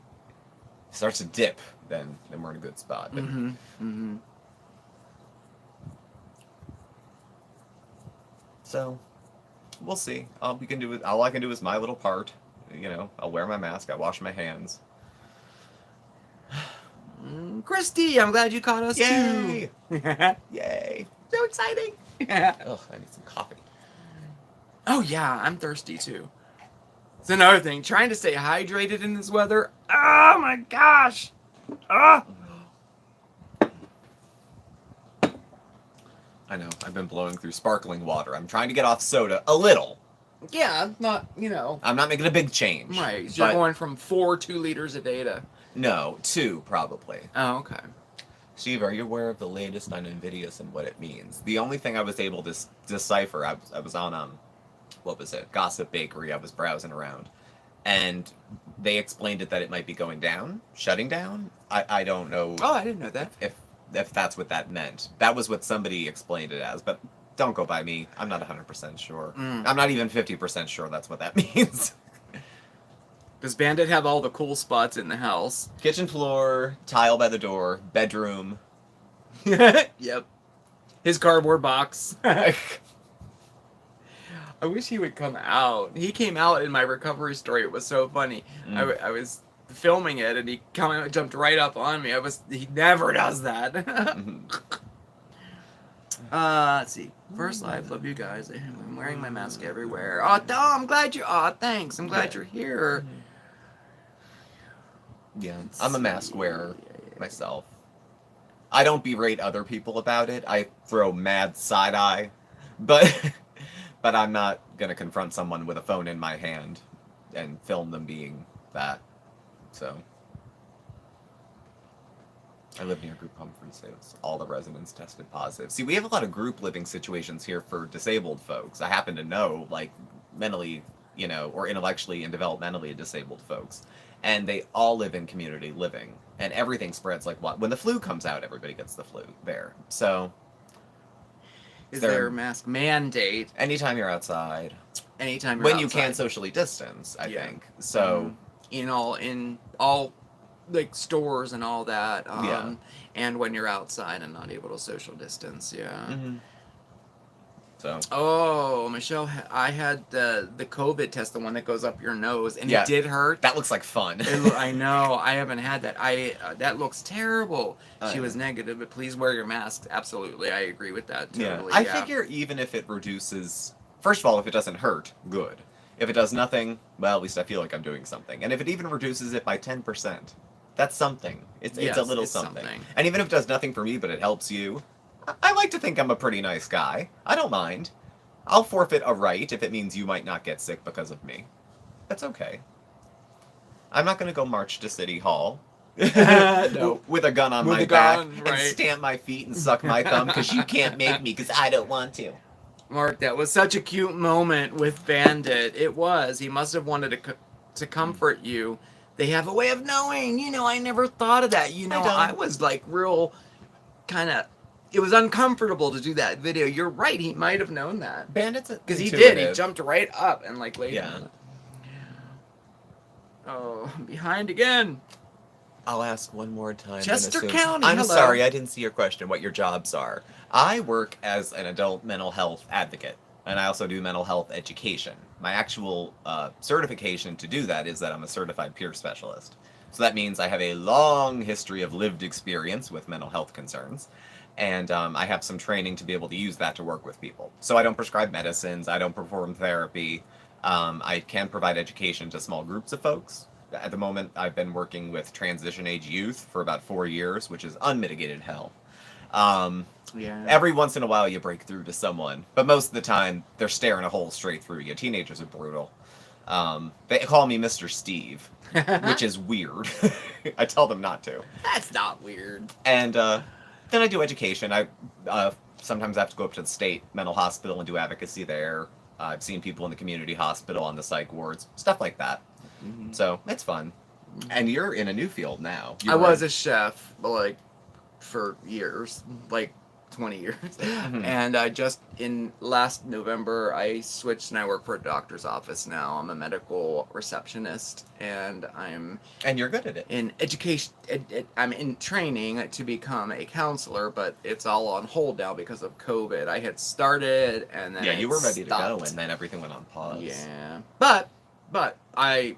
starts to dip, then we're in a good spot. But Mm-hmm. Mm-hmm. So, we'll see. All I can do is my little part. You know, I'll wear my mask. I wash my hands. Christy, I'm glad you caught us Yay! too. Yay! So exciting. Ugh, I need some coffee. Oh yeah, I'm thirsty too. It's another thing, trying to stay hydrated in this weather. Oh my gosh. Ah. I know. I've been blowing through sparkling water. I'm trying to get off soda a little. Yeah, not, you know. I'm not making a big change. Right, so you're going from 2 liters a day to... No, 2 probably. Oh, okay. Steve, are you aware of the latest on Invidious and what it means? The only thing I was able to decipher, I was on, what was it? Gossip Bakery. I was browsing around. And they explained it that it might be going down, shutting down. I don't know. Oh, I didn't know that. If that's what that meant. That was what somebody explained it as, but don't go by me. I'm not 100% sure. I'm not even 50% sure that's what that means. Does Bandit have all the cool spots in the house? Kitchen floor, tile by the door, bedroom. Yep. His cardboard box. I wish he would come out. He came out in my recovery story. It was so funny. I was filming it, and he jumped right up on me. He never does that. Let's see. First live, love you guys. I'm wearing my mask everywhere. Oh, I'm glad you. Oh, thanks. I'm glad you're here. Yeah, I'm a mask wearer myself. I don't berate other people about it. I throw mad side eye, but I'm not gonna confront someone with a phone in my hand and film them being that. So I live near a group home for sales. All the residents tested positive. See, we have a lot of group living situations here for disabled folks. I happen to know, like, mentally, you know, or intellectually and developmentally disabled folks. And they all live in community living. And everything spreads like what? When the flu comes out, everybody gets the flu there. So Is there a mask mandate? Anytime you're outside. Anytime you're when outside. you can socially distance, I think. So in all like stores and all that. And when you're outside and not able to social distance, So. Oh, Michelle, I had the COVID test, the one that goes up your nose, and it did hurt. That looks like fun. I know. I haven't had that. That looks terrible. She was negative, but please wear your mask. Absolutely, I agree with that. Totally. I figure even if it reduces, first of all, if it doesn't hurt, good. If it does nothing, well, at least I feel like I'm doing something. And if it even reduces it by 10%, that's something. It's a little something. And even if it does nothing for me, but it helps you, I like to think I'm a pretty nice guy. I don't mind. I'll forfeit a right if it means you might not get sick because of me. That's okay. I'm not going to go march to City Hall No. with a gun on my back and stamp my feet and suck my thumb because you can't make me because I don't want to. Mark, that was such a cute moment with Bandit. It was. He must have wanted to comfort you. They have a way of knowing. You know, I never thought of that. You know, I was like real kind of... It was uncomfortable to do that video. You're right. He might have known that. Bandit's because he did. He jumped right up and like laid down. Oh, I'm behind again. I'll ask one more time. Chester County. I'm sorry, I didn't see your question. What your jobs are? I work as an adult mental health advocate, and I also do mental health education. My actual certification to do that is that I'm a certified peer specialist. So that means I have a long history of lived experience with mental health concerns. And I have some training to be able to use that to work with people. So I don't prescribe medicines. I don't perform therapy. I can provide education to small groups of folks. At the moment, I've been working with transition age youth for about 4 years, which is unmitigated hell. Every once in a while, you break through to someone. But most of the time, they're staring a hole straight through you. Teenagers are brutal. They call me Mr. Steve, which is weird. I tell them not to. That's not weird. And... then I do education. I sometimes have to go up to the state mental hospital and do advocacy there. I've seen people in the community hospital on the psych wards, stuff like that. So it's fun. And you're in a new field now. I was a chef, but like for years, like 20 years. And I just in last November I switched and I work for a doctor's office now. I'm a medical receptionist and I'm And you're good at it. in education. I'm in training to become a counselor, but it's all on hold now because of COVID. I had started and then Yeah, you were ready to go, stopped. and then everything went on pause. Yeah, but I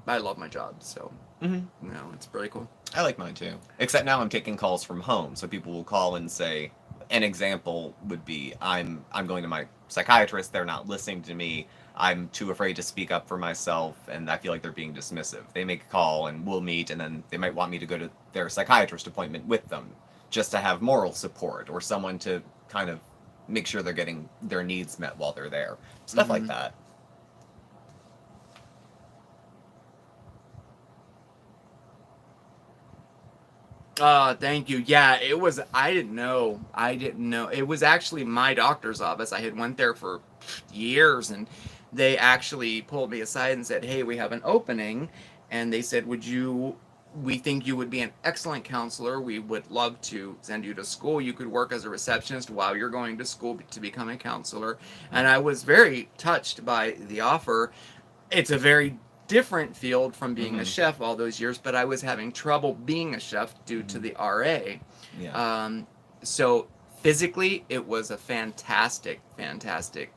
love my job, so it's pretty cool. I like mine too. Except now I'm taking calls from home, so people will call and say, an example would be, I'm going to my psychiatrist, they're not listening to me, I'm too afraid to speak up for myself, and I feel like they're being dismissive. They make a call and we'll meet, and then they might want me to go to their psychiatrist appointment with them, just to have moral support, or someone to kind of make sure they're getting their needs met while they're there. Stuff like that. Thank you. Yeah, it was, I didn't know. It was actually my doctor's office. I had went there for years, and they actually pulled me aside and said, hey, we have an opening. And they said, we think you would be an excellent counselor. We would love to send you to school. You could work as a receptionist while you're going to school to become a counselor. And I was very touched by the offer. It's a very different field from being a chef all those years, but I was having trouble being a chef due to the RA. Yeah. So physically, it was a fantastic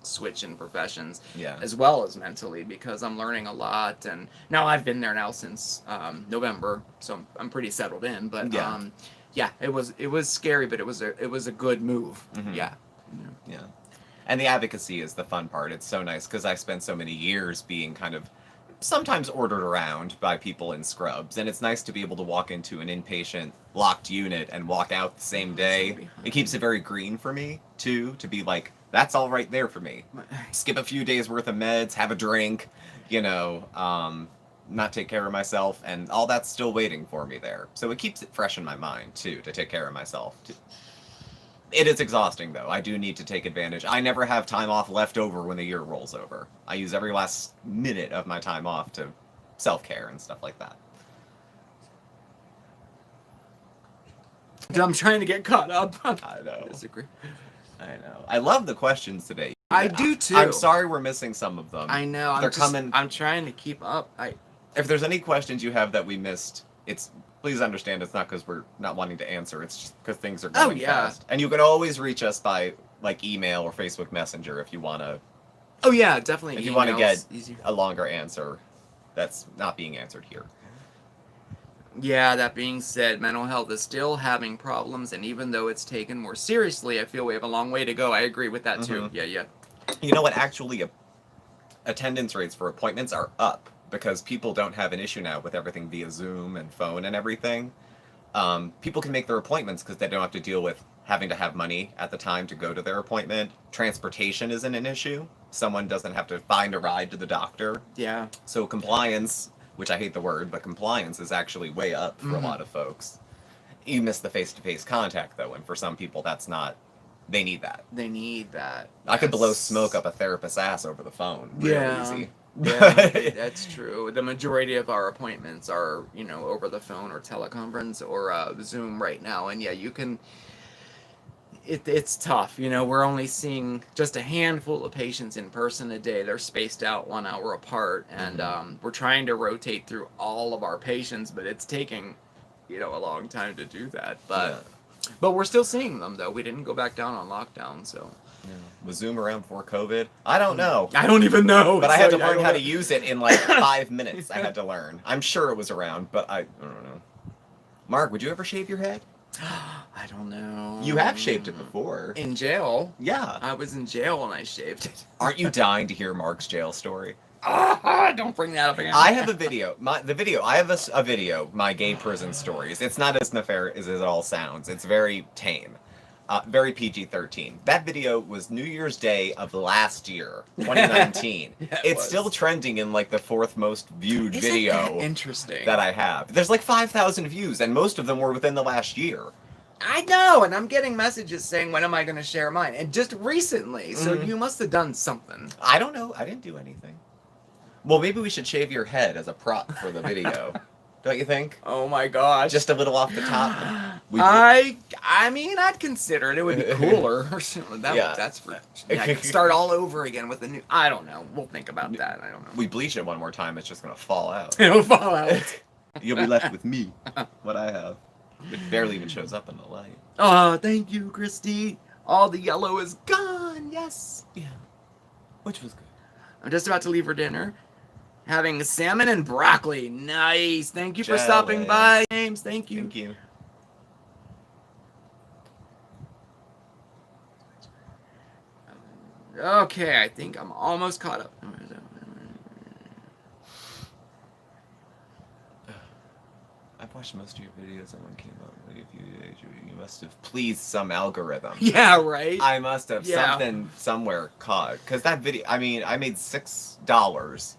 switch in professions, as well as mentally, because I'm learning a lot. And now I've been there now since November, so I'm pretty settled in. But it was scary, but it was a good move. Yeah. And the advocacy is the fun part. It's so nice because I spent so many years being kind of sometimes ordered around by people in scrubs, and it's nice to be able to walk into an inpatient locked unit and walk out the same day. It keeps it very green for me too, to be like, that's all right there for me. Skip a few days worth of meds, have a drink, not take care of myself, and all that's still waiting for me there. So it keeps it fresh in my mind too, to take care of myself. It is exhausting, though. I do need to take advantage. I never have time off left over when the year rolls over. I use every last minute of my time off to self-care and stuff like that. I'm trying to get caught up. I know. Disagree. I know. I love the questions today. I do, too. I'm sorry we're missing some of them. I know. They're coming. I'm trying to keep up. If there's any questions you have that we missed, please understand it's not because we're not wanting to answer. It's just because things are going fast. And you can always reach us by email or Facebook Messenger if you want to. Oh yeah, definitely. If you want to get a longer answer that's not being answered here. Yeah, that being said, mental health is still having problems, and even though it's taken more seriously, I feel we have a long way to go. I agree with that too. Yeah. You know what? Actually, attendance rates for appointments are up, because people don't have an issue now with everything via Zoom and phone and everything. People can make their appointments because they don't have to deal with having to have money at the time to go to their appointment. Transportation isn't an issue. Someone doesn't have to find a ride to the doctor. Yeah. So compliance, which I hate the word, but compliance is actually way up for a lot of folks. You miss the face-to-face contact, though, and for some people that's not... They need that. They need that. I could blow smoke up a therapist's ass over the phone. Real easy. Yeah, that's true. The majority of our appointments are, over the phone or teleconference or Zoom right now. And yeah, you can, it's tough. We're only seeing just a handful of patients in person a day. They're spaced out 1 hour apart. And we're trying to rotate through all of our patients, but it's taking, a long time to do that. But we're still seeing them, though. We didn't go back down on lockdown, so... Yeah. Was Zoom around before COVID? I don't know. I don't even know. But I had to learn how to use it in 5 minutes. I had to learn. I'm sure it was around, but I don't know. Mark, would you ever shave your head? I don't know. You have shaved it before. In jail? Yeah. I was in jail when I shaved it. Aren't you dying to hear Mark's jail story? Don't bring that up again. I have a video. I have a video, my gay prison stories. It's not as nefarious as it all sounds. It's very tame. Very PG-13. That video was New Year's Day of last year, 2019. It's still trending in the 4th most viewed video interesting that I have. There's 5,000 views, and most of them were within the last year. I know, and I'm getting messages saying, when am I going to share mine? And just recently, so you must have done something. I don't know. I didn't do anything. Well, maybe we should shave your head as a prop for the video. Don't you think? Oh my gosh. Just a little off the top. I mean, I'd consider it. It would be cooler. That's for. I could start all over again with a new. I don't know. We'll think about that. I don't know. We bleach it one more time. It's just gonna fall out. It'll fall out. You'll be left with me. What I have. It barely even shows up in the light. Oh, thank you, Christy. All the yellow is gone. Yes. Yeah. Which was good. I'm just about to leave for dinner. Having salmon and broccoli. Nice. Thank you for stopping by, James. Thank you. Thank you. Okay, I think I'm almost caught up. I've watched most of your videos and one came up a few days. You must have pleased some algorithm. Yeah, right? I must have something somewhere caught. Because that video, I mean, I made $6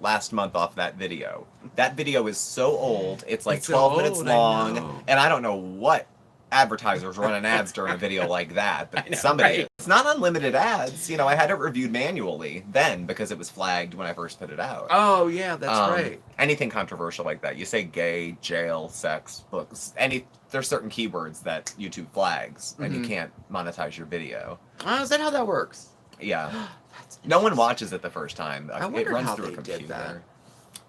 last month off that video. That video is so old. It's like 12 minutes long. And I don't know what advertisers running ads during a video like that. But somebody, it's not unlimited ads. You know, I had it reviewed manually then because it was flagged when I first put it out. Oh, yeah, that's right. Anything controversial like that. You say gay, jail, sex, books, there's certain keywords that YouTube flags and you can't monetize your video. Oh, is that how that works? Yeah. No one watches it the first time. I wonder it runs how through a they computer. did that.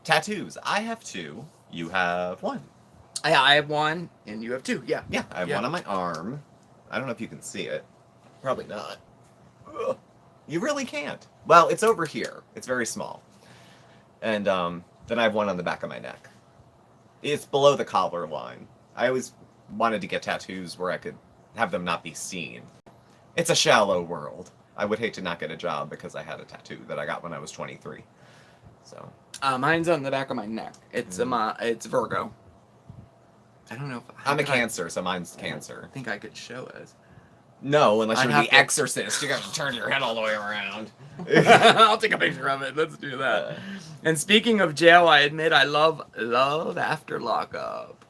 Tattoos. I have 2. You have 1. I have 1, and you have 2. Yeah. Yeah, I have 1 on my arm. I don't know if you can see it. Probably not. Ugh. You really can't. Well, it's over here. It's very small. And then I have 1 on the back of my neck. It's below the collar line. I always wanted to get tattoos where I could have them not be seen. It's a shallow world. I would hate to not get a job because I had a tattoo that I got when I was 23. So. Mine's on the back of my neck. It's it's Virgo. I don't know if I'm a Cancer, so mine's Cancer. I think I could show it. No, unless you're the Exorcist. You got to turn your head all the way around. I'll take a picture of it. Let's do that. And speaking of jail, I admit I love After Lockup.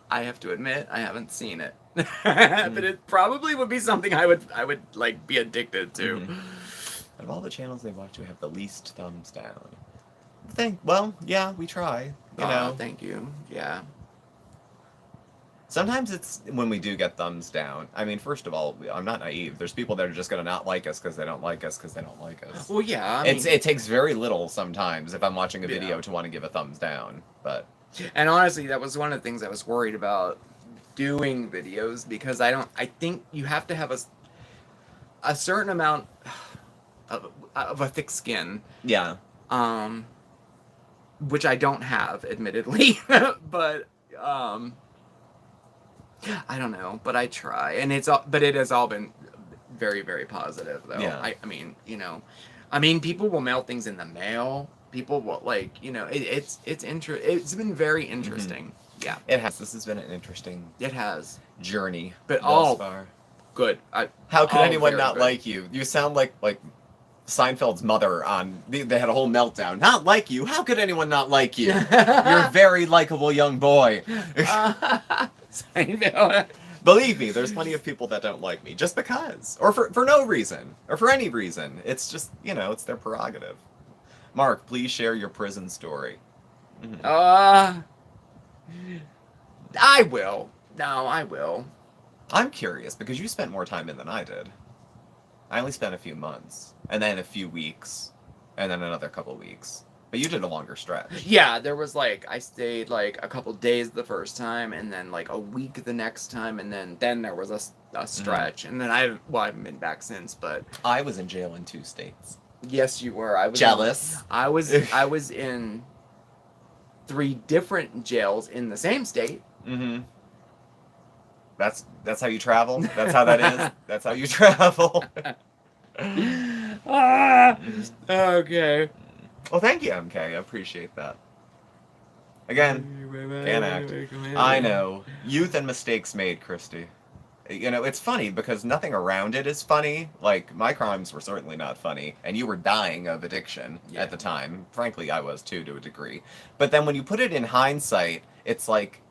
I have to admit I haven't seen it, but it probably would be something I would like be addicted to. Out of all the channels they watch, we have the least thumbs down. Well, yeah, we try. You know. Thank you. Yeah. Sometimes it's when we do get thumbs down. I mean, first of all, I'm not naive. There's people that are just going to not like us because they don't like us because they don't like us. Well, yeah. It takes very little sometimes if I'm watching a video to want to give a thumbs down. But and honestly, that was one of the things I was worried about doing videos because I think you have to have a certain amount of a thick skin. Yeah. Which I don't have, admittedly, but I don't know, but I try, and it has all been very, very positive, though. Yeah. I mean, you know, people will mail things in the mail. People will it's been very interesting. Yeah, it has. This has been an interesting. It has journey, but thus far. Good. How could anyone not like you? You sound like Seinfeld's mother on. They had a whole meltdown. Not like you. How could anyone not like you? You're a very likable young boy. Believe me, there's plenty of people that don't like me just because, or for no reason, or for any reason. It's just it's their prerogative. Mark, please share your prison story. I will. No, I will. I'm curious because you spent more time in than I did. I only spent a few months, and then a few weeks, and then another couple weeks. But you did a longer stretch. Yeah, there was I stayed a couple days the first time, and then a week the next time, and then there was a stretch, and then I haven't been back since. But I was in jail in 2 states. Yes, you were. I was jealous. I was in 3 different jails in the same state. Mm-hmm. That's how you travel. That's how that is. That's how you travel. Okay. Well, thank you, MK. I appreciate that. Again, can't act. I know. Youth and mistakes made, Christy. It's funny because nothing around it is funny. Like, my crimes were certainly not funny, and you were dying of addiction at the time. Frankly, I was too, to a degree. But then when you put it in hindsight, it's like,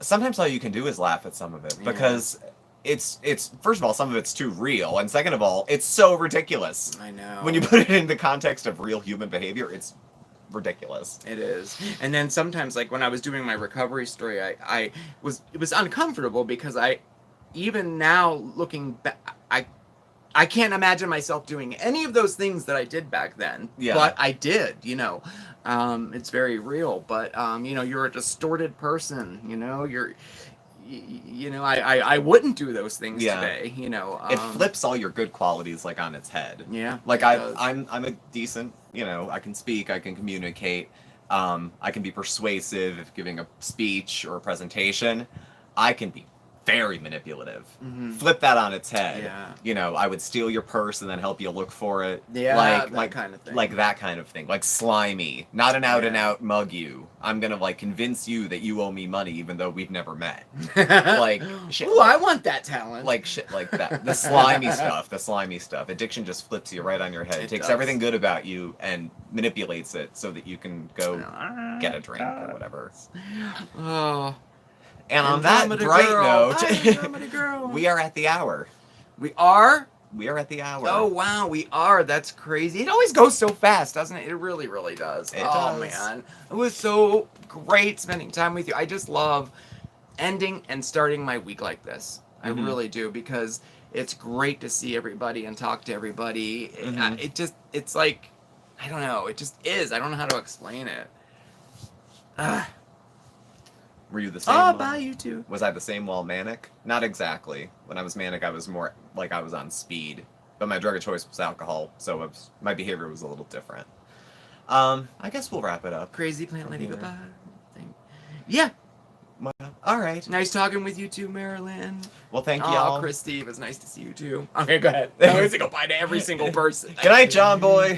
sometimes all you can do is laugh at some of it Yeah. because it's first of all, some of it's too real, and second of all, it's so ridiculous. I know. When you put it in the context of real human behavior, it's ridiculous. It is. And then sometimes, like when I was doing my recovery story, it was uncomfortable because even now looking back, I can't imagine myself doing any of those things that I did back then. Yeah. But I did, you know. It's very real. But, you know, you're a distorted person, you know. I wouldn't do those things Yeah. today, you know. It flips all your good qualities like on its head. Yeah. Like it does. I'm a decent, you know, I can speak, I can communicate, I can be persuasive if giving a speech or a presentation. I can be very manipulative. Mhm. Flip that on its head. Yeah. You know, I would steal your purse and then help you look for it. Yeah, that kind of thing. Like that kind of thing. Like slimy. Not an out and out mug you. I'm gonna like convince you that you owe me money even though we've never met. Like shit. Ooh, I want that talent. Like shit like that. The slimy stuff. The slimy stuff. Addiction just flips you right on your head. It takes does. everything good about you and manipulates it so that you can go get a drink or whatever. Oh. And on that Andromeda bright girl. note, Hi, Andromeda girl. we are at the hour. We are? We are at the hour. Oh, wow, we are. That's crazy. It always goes so fast, doesn't it? It really, really does. It oh, does. man. It was so great spending time with you. I just love ending and starting my week like this. I Mhm. really do, because it's great to see everybody and talk to everybody. Mhm. It's like, I don't know. It just is. I don't know how to explain it. Were you the same? Oh, while- bye, you too. Was I the same while manic? Not exactly. When I was manic, I was more like I was on speed. But my drug of choice was alcohol, so my behavior was a little different. I guess we'll wrap it up. Crazy plant lady, Yeah. goodbye. Yeah. Well, all right. Nice talking with you too, Marilyn. Well, thank you Oh, all. Christy, it was nice to see you too. Okay, go ahead. I'm going to say goodbye to every single person. Good night, John boy.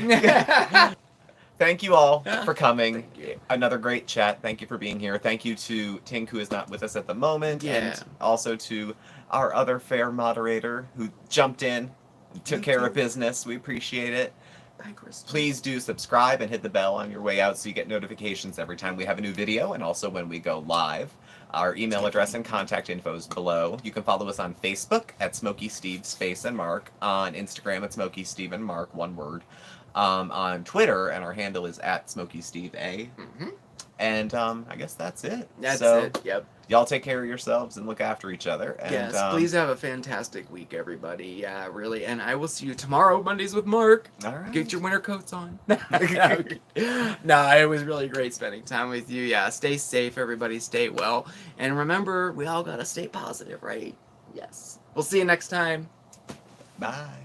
Thank you all for coming. Thank you. Another great chat. Thank you for being here. Thank you to Tink, who is not with us at the moment, Yeah. and also to our other fair moderator who jumped in and took care of business. We appreciate it. Bye, Christy. Please do subscribe and hit the bell on your way out so you get notifications every time we have a new video and also when we go live. Our email address and contact info is below. You can follow us on Facebook at SmokeySteveAndMarc, on Instagram at SmokeySteveAndMarc, one word. On Twitter, and our handle is at SmokeySteveA. Mhm. And I guess that's it. That's so, it. Yep. Y'all take care of yourselves and look after each other. And, Yes. Please have a fantastic week, everybody. Yeah, really. And I will see you tomorrow, Mondays with Mark. All right. Get your winter coats on. No, it was really great spending time with you. Yeah, stay safe, everybody. Stay well. And remember, we all got to stay positive, right? Yes. We'll see you next time. Bye.